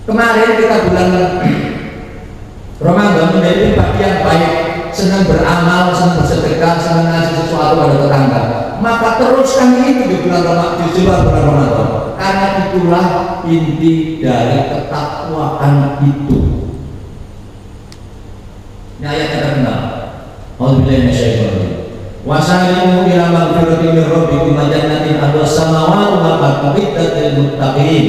Kemarin kita bulan Ramadan menjadi bagian baik, senang beramal, senang bersedekah, senang ngasih sesuatu pada tetangga. Maka teruskan itu di bulan Ramadan, di luar bulan Ramadan, karena itulah inti dari ketakwaan itu. Ini ayat yang terkenal. Alhamdulillah. Wasari'u ila magfiratin min rabbikum wa jannatin arduha samawati wal ardu uiddat lil muttaqin.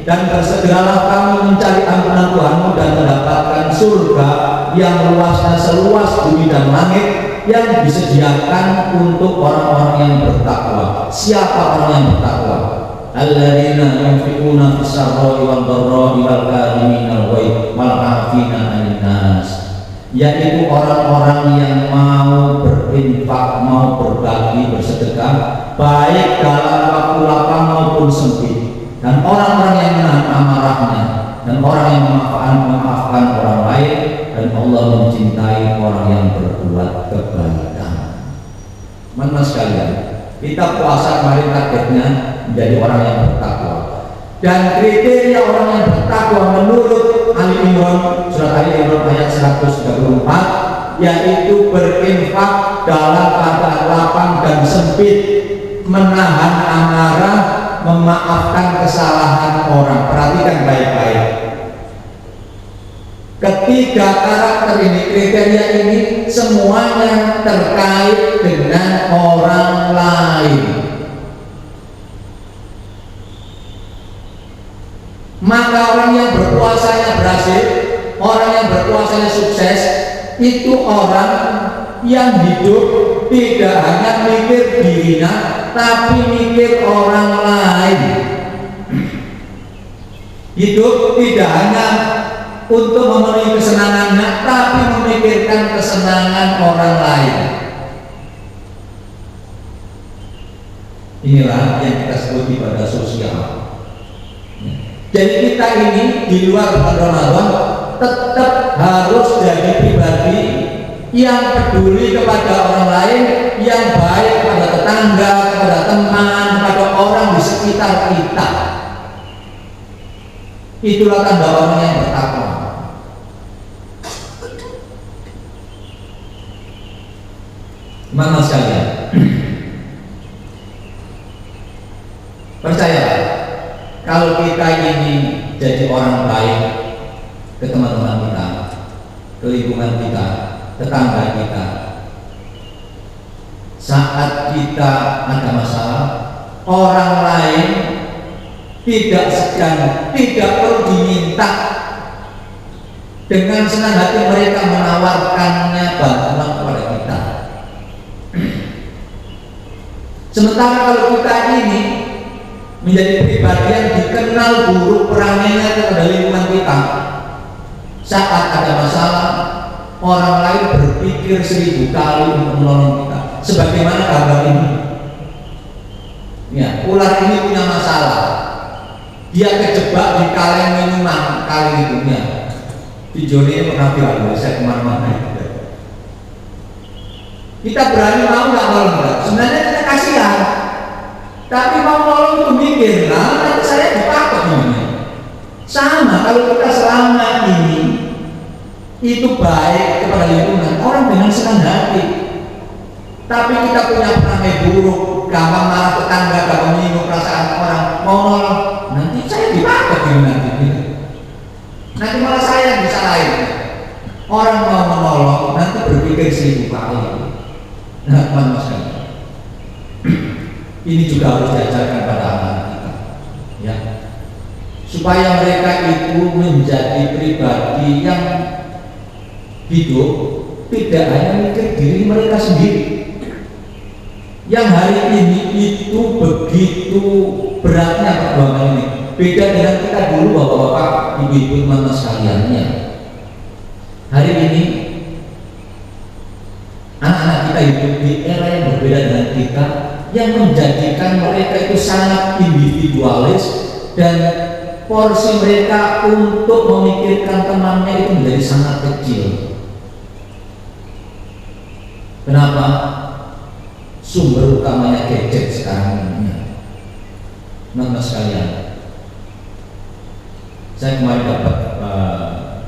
Dan bersegeralah kamu mencari ampunan Tuhanmu dan mendapatkan surga yang luasnya seluas bumi dan langit, yang disediakan untuk orang-orang yang bertakwa. Siapa orang yang bertakwa? Alladzina yunfiquna fis sarra'i wal dharra'i wal kadhiminal ghaidh wal 'afina 'anil nas. Yaitu orang-orang yang mau berinfak, mau berbagi, bersedekah, baik dalam waktu lapang maupun sempit, dan orang-orang yang menahan amarahnya, dan orang yang memaafkan orang lain, dan Allah mencintai orang yang berbuat kebaikan. Teman-teman sekalian, kita puasa kemarin targetnya menjadi orang yang bertakwa. Dan kriteria orang yang bertakwa menurut Ali Imran, surat Ali Imran ayat 134, yaitu berinfak dalam keadaan lapang dan sempit, menahan amarah, memaafkan kesalahan orang. Perhatikan baik-baik. Ketiga karakter ini, kriteria ini semuanya terkait dengan orang lain. Maka orang yang berpuasanya berhasil, orang yang berpuasanya sukses, itu orang yang hidup tidak hanya mikir dirinya, tapi mikir orang lain. Hidup tidak hanya untuk memenuhi kesenangannya, tapi memikirkan kesenangan orang lain. Inilah yang kita sebut ibadah sosial. Jadi kita ini di luar bulan Ramadan tetap harus jadi pribadi yang peduli kepada orang lain, yang baik kepada tetangga, kepada teman, kepada orang di sekitar kita. Itulah tanda orang yang bertakwa. Teman-teman sekalian, percayalah, kalau kita ini jadi orang baik ke teman-teman kita, ke lingkungan kita, tetangga kita, saat kita ada masalah, orang lain tidak segan, tidak perlu diminta, dengan senang hati mereka menawarkannya bantuan kepada kita. Sementara kalau kita ini menjadi pribadi yang dikenal buruk perangannya kepada lingkungan kita, saat ada masalah, orang lain berpikir 1000 kali untuk menolong kita. Sebagaimana gambar ini, ya, ular ini punya masalah, dia kejebak di kaleng minuman kali hidupnya. Video ini pernah viral, saya kemana-mana. Kita berani mau nggak nolong? Sebenarnya kita kasihan, tapi mau nolong itu mikir, nah nanti saya dipakai ini. Sama kalau kita selama ini itu baik kepada lingkungan, orang dengan senang hati, tapi kita punya perangai buruk, gampang marah tetangga, gampang menyinggung perasaan orang, mau nolong, nanti saya dipakai nanti. Nanti malah saya yang disalahin. Orang mau menolong nanti berpikir 1000 kali. Nah, teman-teman sekalian, ini juga harus diajarkan pada anak kita, ya, supaya mereka itu menjadi pribadi yang hidup tidak hanya mikir diri mereka sendiri. Yang hari ini itu begitu beratnya perjuangan ini. Beda dengan kita dulu, bapak-bapak, ibu-ibu, teman-teman sekaliannya. Hari ini anak-anak kita hidup di era yang berbeda dengan kita, yang menjadikan mereka itu sangat individualis, dan porsi mereka untuk memikirkan temannya itu menjadi sangat kecil. Kenapa? Sumber utamanya gadget sekarang ini. Teman-teman sekalian, saya kemarin dapat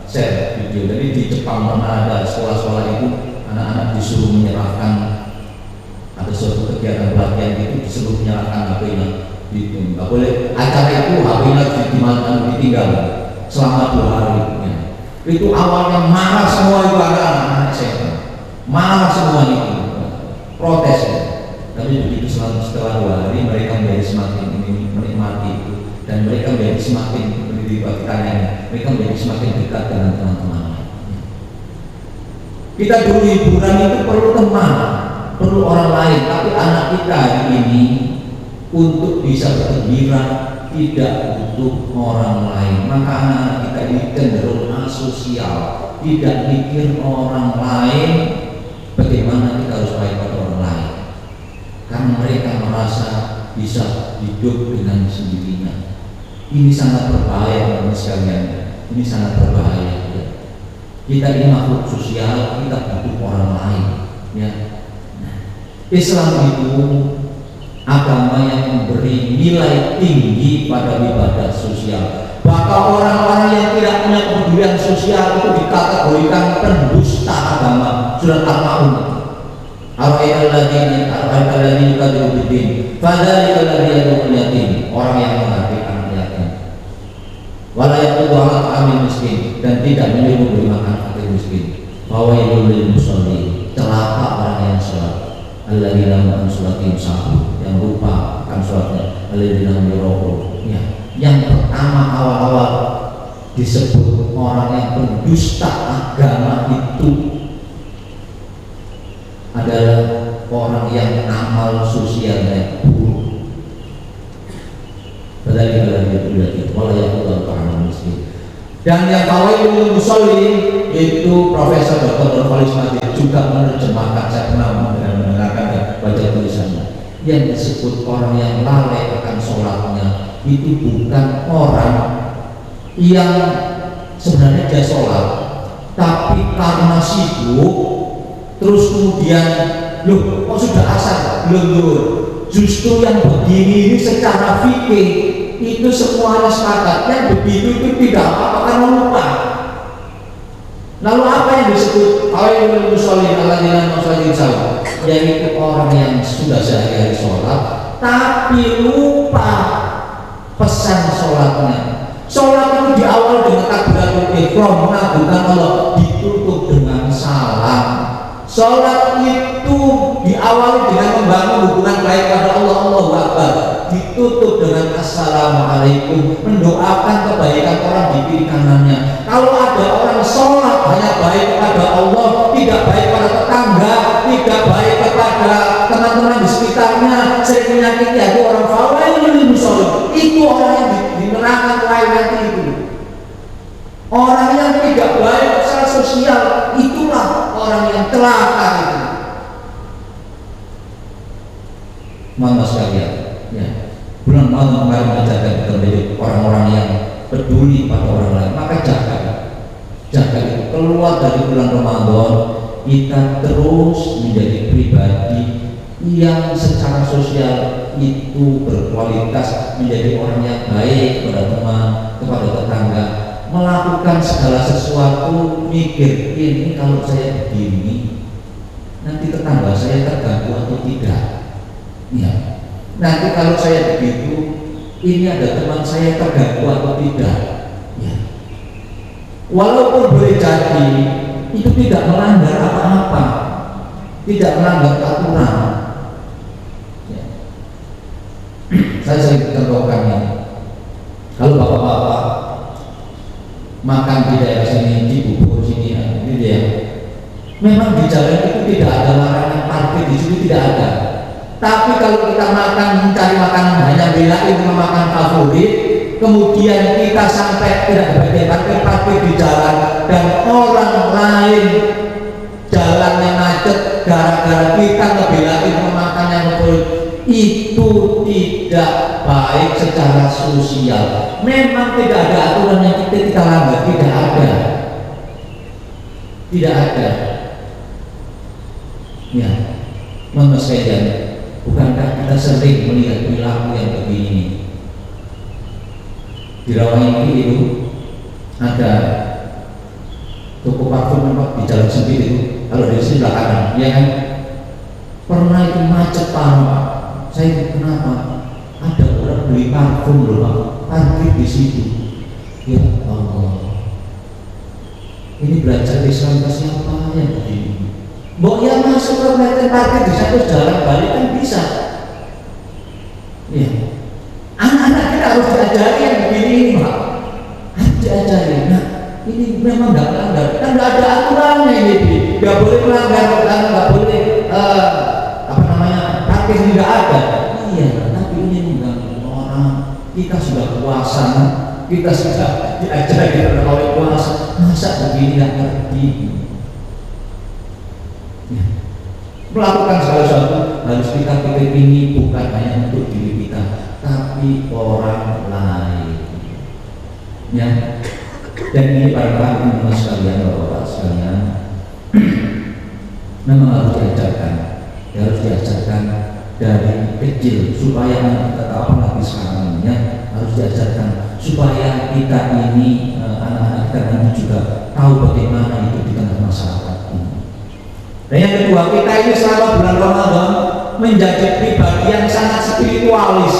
share video. Jadi di Jepang pernah ada sekolah-sekolah itu anak-anak disuruh menyerahkan, ada suatu kegiatan pelatihan itu disuruh menyerahkan HP-nya. Gitu. Nggak boleh acara itu HP-nya ditinggal selama 2 hari. Ya. Itu awalnya marah semua itu, ada anak-anak SMA marah semua itu. protes ya. Tapi begitu setelah 2 hari mereka menjadi semakin menikmati itu, dan mereka menjadi semakin mereka menjadi semakin dekat dengan teman-teman. Kita dulu hiburan itu perlu teman, perlu orang lain, tapi anak kita hari ini untuk bisa bergembira tidak butuh orang lain. Maka anak-anak kita ini cenderung asosial, tidak mikir orang lain, bagaimana kita harus baik pada orang lain, karena mereka merasa bisa hidup dengan sendirinya. Ini sangat berbahaya teman sekalian. Ini sangat berbahaya. Kita ini makhluk sosial, kita butuh orang lain. Ya. Islam itu agama yang memberi nilai tinggi pada ibadah sosial. Bahkan orang-orang yang tidak punya kepedulian sosial itu dikategorikan pendusta agama. Surat Al-Maun. Ar-Ra'aital yukadzibu bid-din, fadzalikal ladzi yad'ul yatim, orang yang menghargai anak yatim. Wala yaqulu 'ala ta'amil miskin, dan tidak menyuruh memberi makan fakir miskin. Fawailul lil musallin, celaka orang yang salat. Alladzina hum an salatihim sahun, yang lupa akan salatnya. Alladzina hum yura'un. Ya, yang pertama awal-awal disebut orang yang pendusta agama itu adalah orang yang amal sosialnya buruk. Padahal dia tidak walau yang Allah miskin. Dan yang fawailul musallin itu Profesor Dr. Nurholis Mati juga menerjemahkan. Saya pernah mendengarkan dan baca tulisannya. Yang disebut orang yang lalai akan sholatnya itu bukan orang yang sebenarnya dia sholat, tapi karena sibuk terus kemudian loh kok sudah asar belum. Justru yang begini ini secara fikih itu semuanya sepakat, yang begitu itu tidak apa-apa karena lupa. Lalu apa yang disebut awalul musallin alladzina musallin salat, yaitu orang yang sudah sehari-hari sholat tapi lupa pesan sholatnya. Sholat itu di awal dengan takbiratul ihram, mengagungkan Allah, ditutup dengan salam. Sholat itu diawali dengan membangun hubungan baik pada Allah, Allahu Akbar, ditutup dengan assalamualaikum, mendoakan kebaikan orang di kiri kanannya. Kalau ada orang sholat hanya baik kepada Allah, tidak baik pada tetangga, tidak baik kepada teman-teman di sekitarnya, sering menyakiti hati orang, fawailul musallin, itu orang yang di neraka lain nanti itu. Orang yang tidak baik secara sosial, itulah orang yang celaka itu. Mama sekalian, ya, bulan malam kemarin menjaga kita menjadi orang-orang yang peduli pada orang lain. Maka jaga itu. Keluar dari bulan Ramadan, kita terus menjadi pribadi yang secara sosial itu berkualitas, menjadi orang yang baik kepada teman, kepada tetangga, melakukan segala sesuatu, mikir ini kalau saya begini nanti tetangga saya terganggu atau tidak. Ya, nanti kalau saya begitu, ini ada teman saya terganggu atau tidak. Ya. Walaupun boleh jadi itu tidak melanggar apa-apa, tidak melanggar aturan. Ya. Saya sering contohkan ini. Kalau bapak-bapak makan di daerah sini, di bubur sini, gitu ya. Memang di jalan itu tidak ada larangan parkir, di sini tidak ada. Tapi kalau kita makan, mencari makanan hanya belain makan favorit, kemudian kita sampai tidak bagian parkir di jalan, dan orang lain jalannya macet gara-gara kita ngebelain makan yang favorit, itu tidak baik secara sosial. Memang tidak ada aturan yang kita langgar, tidak ada. Ya, Mama sekalian, bukankah kita sering melihat perilaku yang begini? Di Rawamangun itu ada toko parfum di jalan sempit itu, kalau dari sini kanan, ya kan? Pernah itu macet parah. Saya kenapa? Ada orang beli parfum loh Pak, parkir di situ. Ya Allah, ini belajar Islam ke siapa yang begini? Mbok yang masuk ke pelatihan parkir di satu jalan balik kan bisa. Ya. Anak-anak kita harus diajari yang begini ini, Pak. Harus diajari. Nah, ini memang nggak melanggar. Kan nggak ada aturannya ini, nggak boleh melanggar, nggak boleh parkir nggak ada. Iya, tapi ini mengganggu orang. Kita sudah puasa, kita sudah diajari oleh puasa. Masa begini nggak ngerti? Ya. Melakukan segala sesuatu harus kita pikir ini bukan hanya untuk diri kita, tapi orang lain. Ya. Dan ini para teman sekalian, bapak-bapak sekalian, memang harus diajarkan dari kecil supaya kita tahu, apalagi sekarang ini ya, harus diajarkan supaya kita ini anak-anak kita nanti juga tahu bagaimana hidup di tengah masyarakat ini. Dan yang kedua, kita ini selama bulan Ramadan menjadi pribadi yang sangat spiritualis.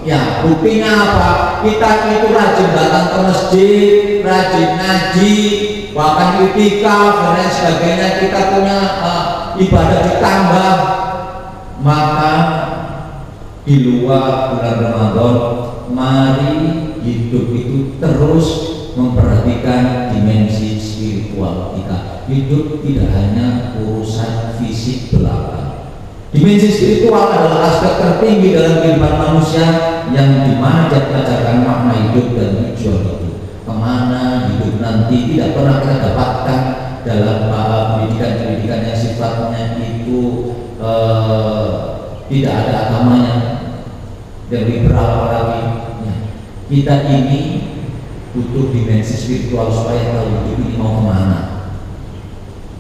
Ya, buktinya apa? Kita itu rajin datang ke masjid, rajin ngaji, bahkan itikaf dan lain sebagainya. Kita punya ibadah ditambah. Maka di luar bulan Ramadan, mari hidup itu terus memperhatikan dimensi spiritual kita. Hidup tidak hanya urusan fisik belaka. Dimensi spiritual adalah aspek tertinggi dalam kehidupan manusia yang dimana dia belajarkan makna hidup dan tujuan hidup. Kemana hidup nanti tidak pernah kita dapatkan dalam pendidikan yang sifatnya itu tidak ada agamanya, yang liberal apalagi. Kita ini butuh dimensi spiritual supaya tahu hidup ini mau kemana,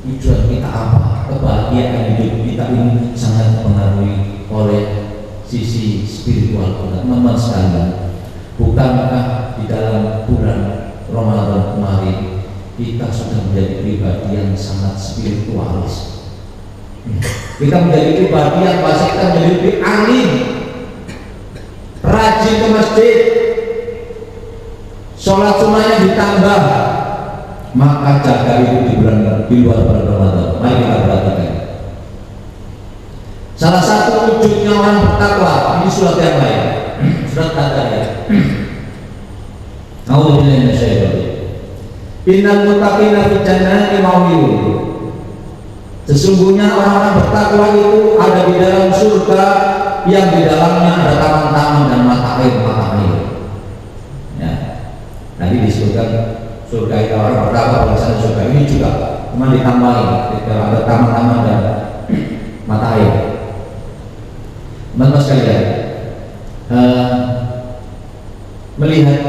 tujuan kita apa, kebahagiaan hidup kita ini sangat dipengaruhi oleh sisi spiritual kita. Teman-teman sekalian, bukankah di dalam bulan Ramadan kemarin kita sudah menjadi pribadi yang sangat spiritualis? Kita menjadi pribadi yang pasti kita menjadi lebih alim, rajin ke masjid, sholat sunnahnya ditambah. Maka jaga itu di luar bulan Ramadan. Mari kita perhatikan. Salah satu wujudnya orang bertakwa, ini surat yang lain, surat Al-Tadariyah. A'udzubillahi minasyaitonir rajim. Innal muttaqina fi jannatin ma'wiyun. Sesungguhnya orang-orang bertakwa itu ada di dalam surga yang di dalamnya ada taman-taman dan mata air. Ya. Tadi disebutkan surga itu orang bertakwa, pada surga ini juga cuma ditambahin ada taman-taman dan mata air. Teman-teman sekalian, melihat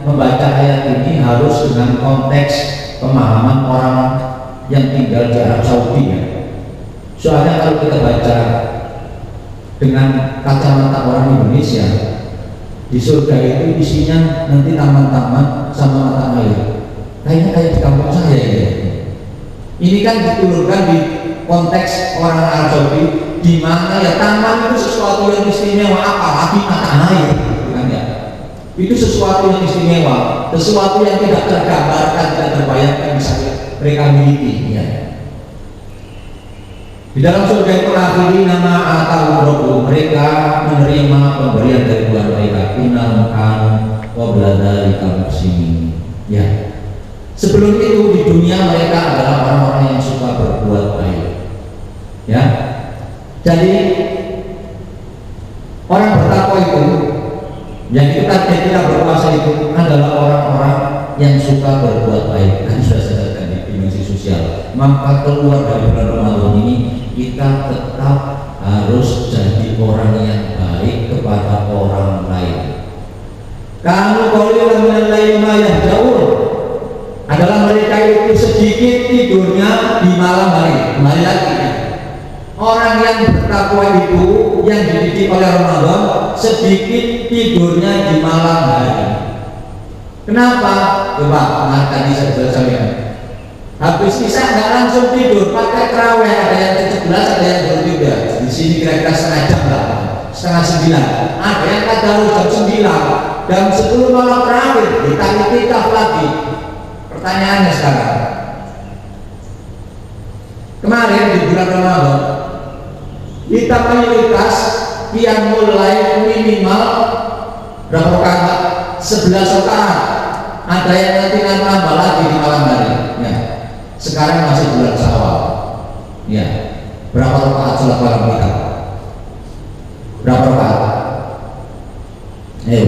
membaca ayat ini harus dengan konteks pemahaman orang yang tinggal di Arab Saudi ya. Soalnya kalau kita baca dengan kacamata orang Indonesia, di surga itu isinya nanti taman-taman sama mata air. Kayaknya kayak di kampung saya ya. Ini kan diturunkan di konteks orang Arab Saudi, di mana ya taman itu sesuatu yang istimewa, apalagi mata air, kan ya. Itu sesuatu yang istimewa, sesuatu yang tidak tergambarkan, tidak terbayangkan bisa mereka miliki ya. Di dalam surga itu akhiri nama atau robu, mereka menerima pemberian dari Tuhan mereka. Innal kanu wablada likamuksimin. Ya. Sebelum itu di dunia mereka adalah orang-orang yang suka berbuat baik. Ya. Jadi orang bertakwa itu, yang kita berpuasa itu adalah orang-orang yang suka berbuat baik. Tadi sudah saya katakan di dimensi sosial. Maka keluar dari bulan Ramadan ini kita tetap harus jadi orang yang baik kepada orang lain. Kamu qalilan minal laili ma yahjaun adalah mereka itu sedikit tidurnya di malam hari. Kembali lagi ya. Orang yang bertakwa itu yang dididik oleh Ramadan sedikit tidurnya di malam hari. Kenapa? Coba tadi saya sudah sampaikan. Habis isya nggak langsung tidur, pakai terawih, ada yang 17, ada yang 23. Di sini kira-kira setengah jam lah, setengah 9. Ada yang tadarus jam 9, jam 10 malam terakhir kita itikaf lagi. Pertanyaannya sekarang, kemarin kemarin di bulan Ramadan kita mayoritas yang mulai minimal berapa rakaat? 11 rakaat. Ada yang nanti nambah lagi di malam hari. Ya. Sekarang masih bulan Syawal. Ya. Berapa rakaat sholat malam kita? Berapa rakaat? Ayo.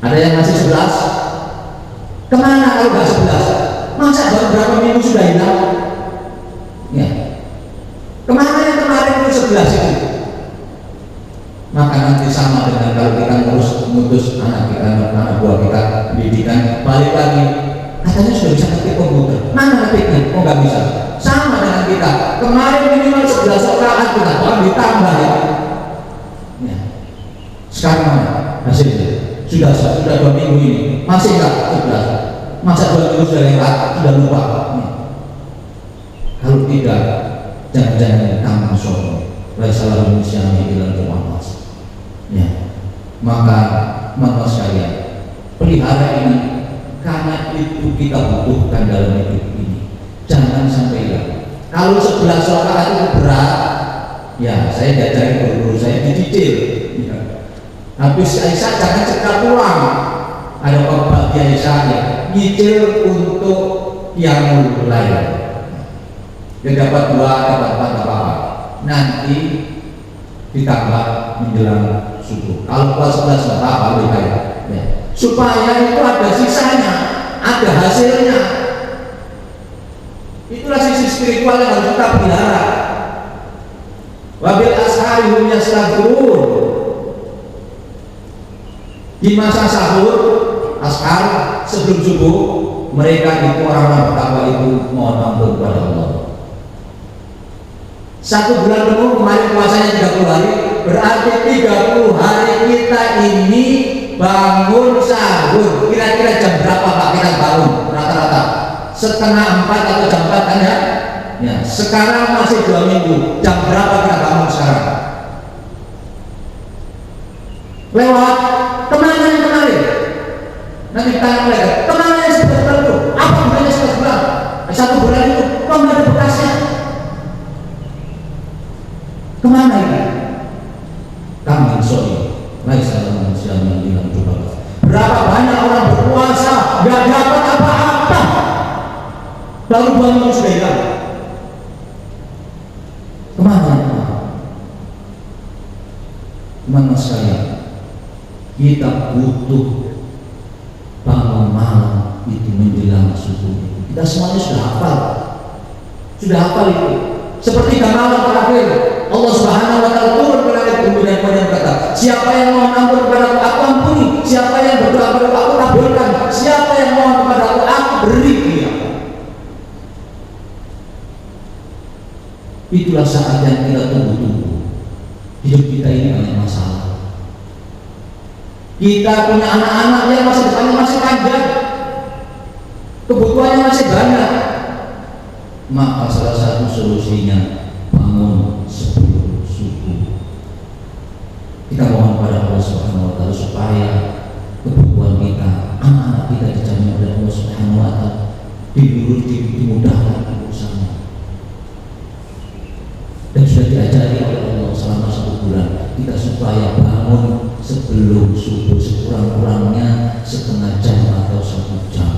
Ada yang masih 11? Kemana kalau nggak 11? Masa baru berapa minggu sudah hilang? Ya. Kemana yang kemarin itu 11 itu? Maka nanti sama dengan kalau kita ngutus anak kita, anak buah kita, pendidikan, balik lagi, katanya sudah bisa ngetik komputer. Mana ngetiknya? Oh nggak bisa. Sama dengan kita. Kemarin minimal 11 rakaat kita, bahkan ditambah ya. Ya. Sekarang mana hasilnya? Sudah 2 minggu ini masih nggak 11. Masa 2 minggu sudah lewat, sudah lupa. Ya. Kalau tidak, jangan-jangan kamu sono. Salah manusia bilang kemas. Ya, maka sekalian pelihara ini karena itu kita butuhkan dalam hidup ini. Jangan sampai hilang. Kalau 11 rakaat itu berat, ya saya diajarin guru-guru saya dicicil. Ya. Habis Aisyah jangan cepat pulang. Ada bapak Aisyah nyicil untuk yang lain. Dia dapat 2, dapat 4, dapat apa? Nanti ditambah menjelang subuh. Kalau kelas 11 nggak apa-apa lebih baik. Ya. Supaya itu ada sisanya, ada hasilnya. Itulah sisi spiritual yang harus kita pelihara. Wabil ashari hum yastaghfirun. Di masa sahur, ashar sebelum subuh, mereka itu orang-orang bertakwa itu mohon ampun kepada Allah. 1 bulan penuh kemarin puasanya 30 hari, berarti 30 hari kita ini bangun sahur. Kira-kira jam berapa Pak kita bangun rata-rata? 3:30 atau jam 4 kan ya? Ya. Sekarang masih 2 minggu. Jam berapa kita bangun sekarang? Lewat. Kemana yang kemarin? Nanti kita melihat kemana yang 11 bulan itu? Apa gunanya 11 bulan? 1 bulan itu kok nggak ada bekasnya? Kemana ini? Kami sorry, laisa manusia yang bilang coba. Berapa banyak orang berpuasa nggak dapat apa-apa, baru 2 minggu sudah hilang. Kemana? Teman sekalian, kita butuh bangun malam itu menjelang subuh. Kita semuanya sudah hafal itu. Seperti malam terakhir Allah Subhanahu wa taala turun ke langit bumi dan berkata, siapa yang mohon ampun kepada aku ampuni, siapa yang berdoa kepada aku kabulkan, siapa yang mohon kepada aku beri dia. Itulah saat yang kita tunggu-tunggu. Hidup kita ini banyak masalah. Kita punya anak-anak yang masa depannya masih panjang, kebutuhannya masih banyak. Maka salah satu solusinya bangun sebelum subuh. Kita mohon pada Allah Subhanahu wa taala supaya kebutuhan kita, anak-anak kita dijamin oleh Allah Subhanahu wa taala, dimudahkan urusannya. Dan sudah diajari oleh Allah selama 1 bulan kita supaya bangun sebelum subuh sekurang-kurangnya setengah jam atau 1 jam.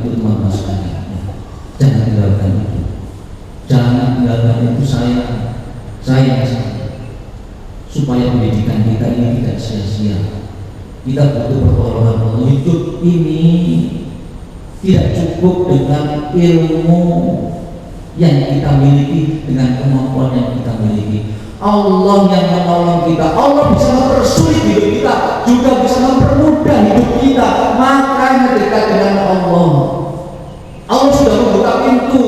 Teman-teman sekalian, jangan tinggalkan itu. Jangan tinggalkan itu sayang supaya pendidikan kita ini tidak sia-sia. Kita butuh pertolongan Allah. Hidup ini tidak cukup dengan ilmu yang kita miliki, dengan kemampuan yang kita miliki. Allah yang menolong kita. Allah bisa mempersulit hidup kita, juga bisa mempermudah hidup kita. Makanya dekat dengan Allah. Allah sudah membuka pintu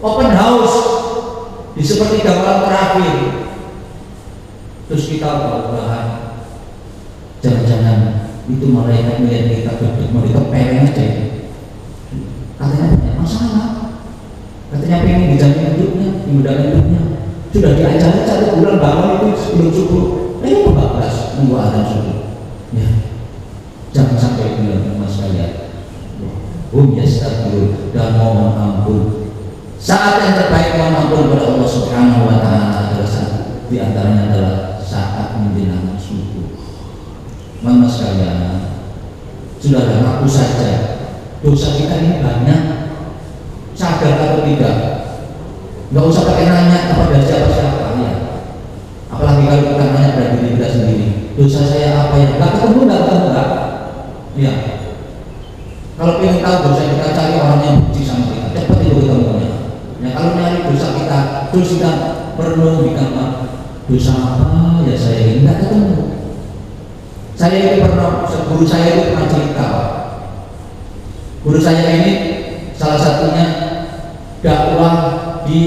open house di sepertiga malam terakhir. Terus kita berdoa, jangan-jangan itu malaikat melihat kita berdua, mereka pengen aja. Katanya banyak masalah. Katanya pengen dijamin hidupnya, dimudahkan hidupnya. Sudah diajarin 1 bulan bangun itu sebelum subuh. Ini 14 nunggu azan subuh. Ya, jangan sampai bilang mas sekalian. hum yastaghfirun, dan mohon ampun. Saat yang terbaik mohon ampun kepada Allah Subhanahu wa taala adalah saat di antaranya adalah saat menjelang subuh. Mama sekalian, sudahlah ngaku saja dosa kita ini banyak, sadar atau tidak. Nggak usah pakai nanya kepada siapa-siapa ya. Apalagi kalau kita nanya pada diri kita sendiri, dosa saya apa ya? Nggak ketemu. Ya. Kalau ingin tahu dosa kita, cari orang yang benci sama kita, cepat itu ketemunya. Ya, kalau nyari dosa kita, terus kita perlu dikatakan dosa apa ya saya ini, nggak ketemu. Saya itu pernah, guru saya itu pernah cerita, Pak. Guru saya ini salah satunya dakwah di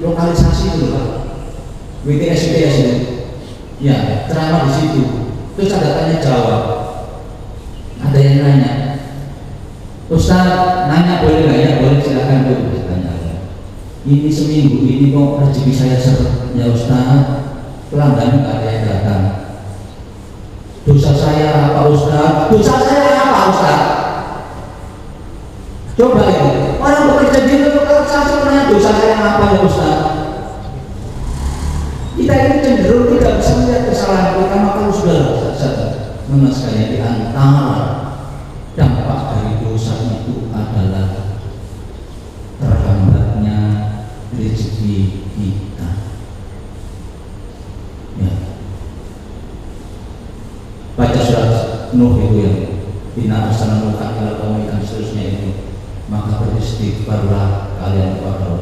lokalisasi itu, Pak. WTS itu, ya ceramah di situ. Terus ada tanya jawab, ada yang nanya, Ustaz nanya boleh nggak ya? Boleh, silakan Bu. Ini seminggu ini kok rezeki saya seret ya Ustaz, pelanggan nggak ada yang datang. Dosa saya apa Ustaz? Dosa saya apa Ustaz? Coba itu orang bekerja di lokalisasi nanya dosa saya apa ya Ustaz? Kita ini cenderung tidak bisa melihat kesalahan kita, maka sudah memang sekalian di antara dampak dari dosa itu adalah terhambatnya rezeki kita. Ya. Baca surat Nuh itu yang bina asana muka ila qaumi dan seterusnya itu, maka beristighfarlah kalian kepada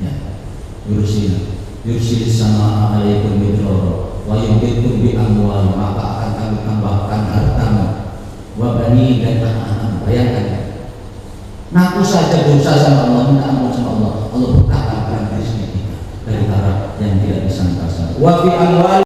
ya. Yursil sama alaikum bidroro wa yumbitum bi amwal, maka akan kami tambahkan hartamu wa bani dan anak-anak. Bayangkan, ngaku saja dosa sama Allah, minta ampun sama Allah, Allah berkatakan rezeki kita dari harap yang tidak disangka-sangka. Wa fi amwal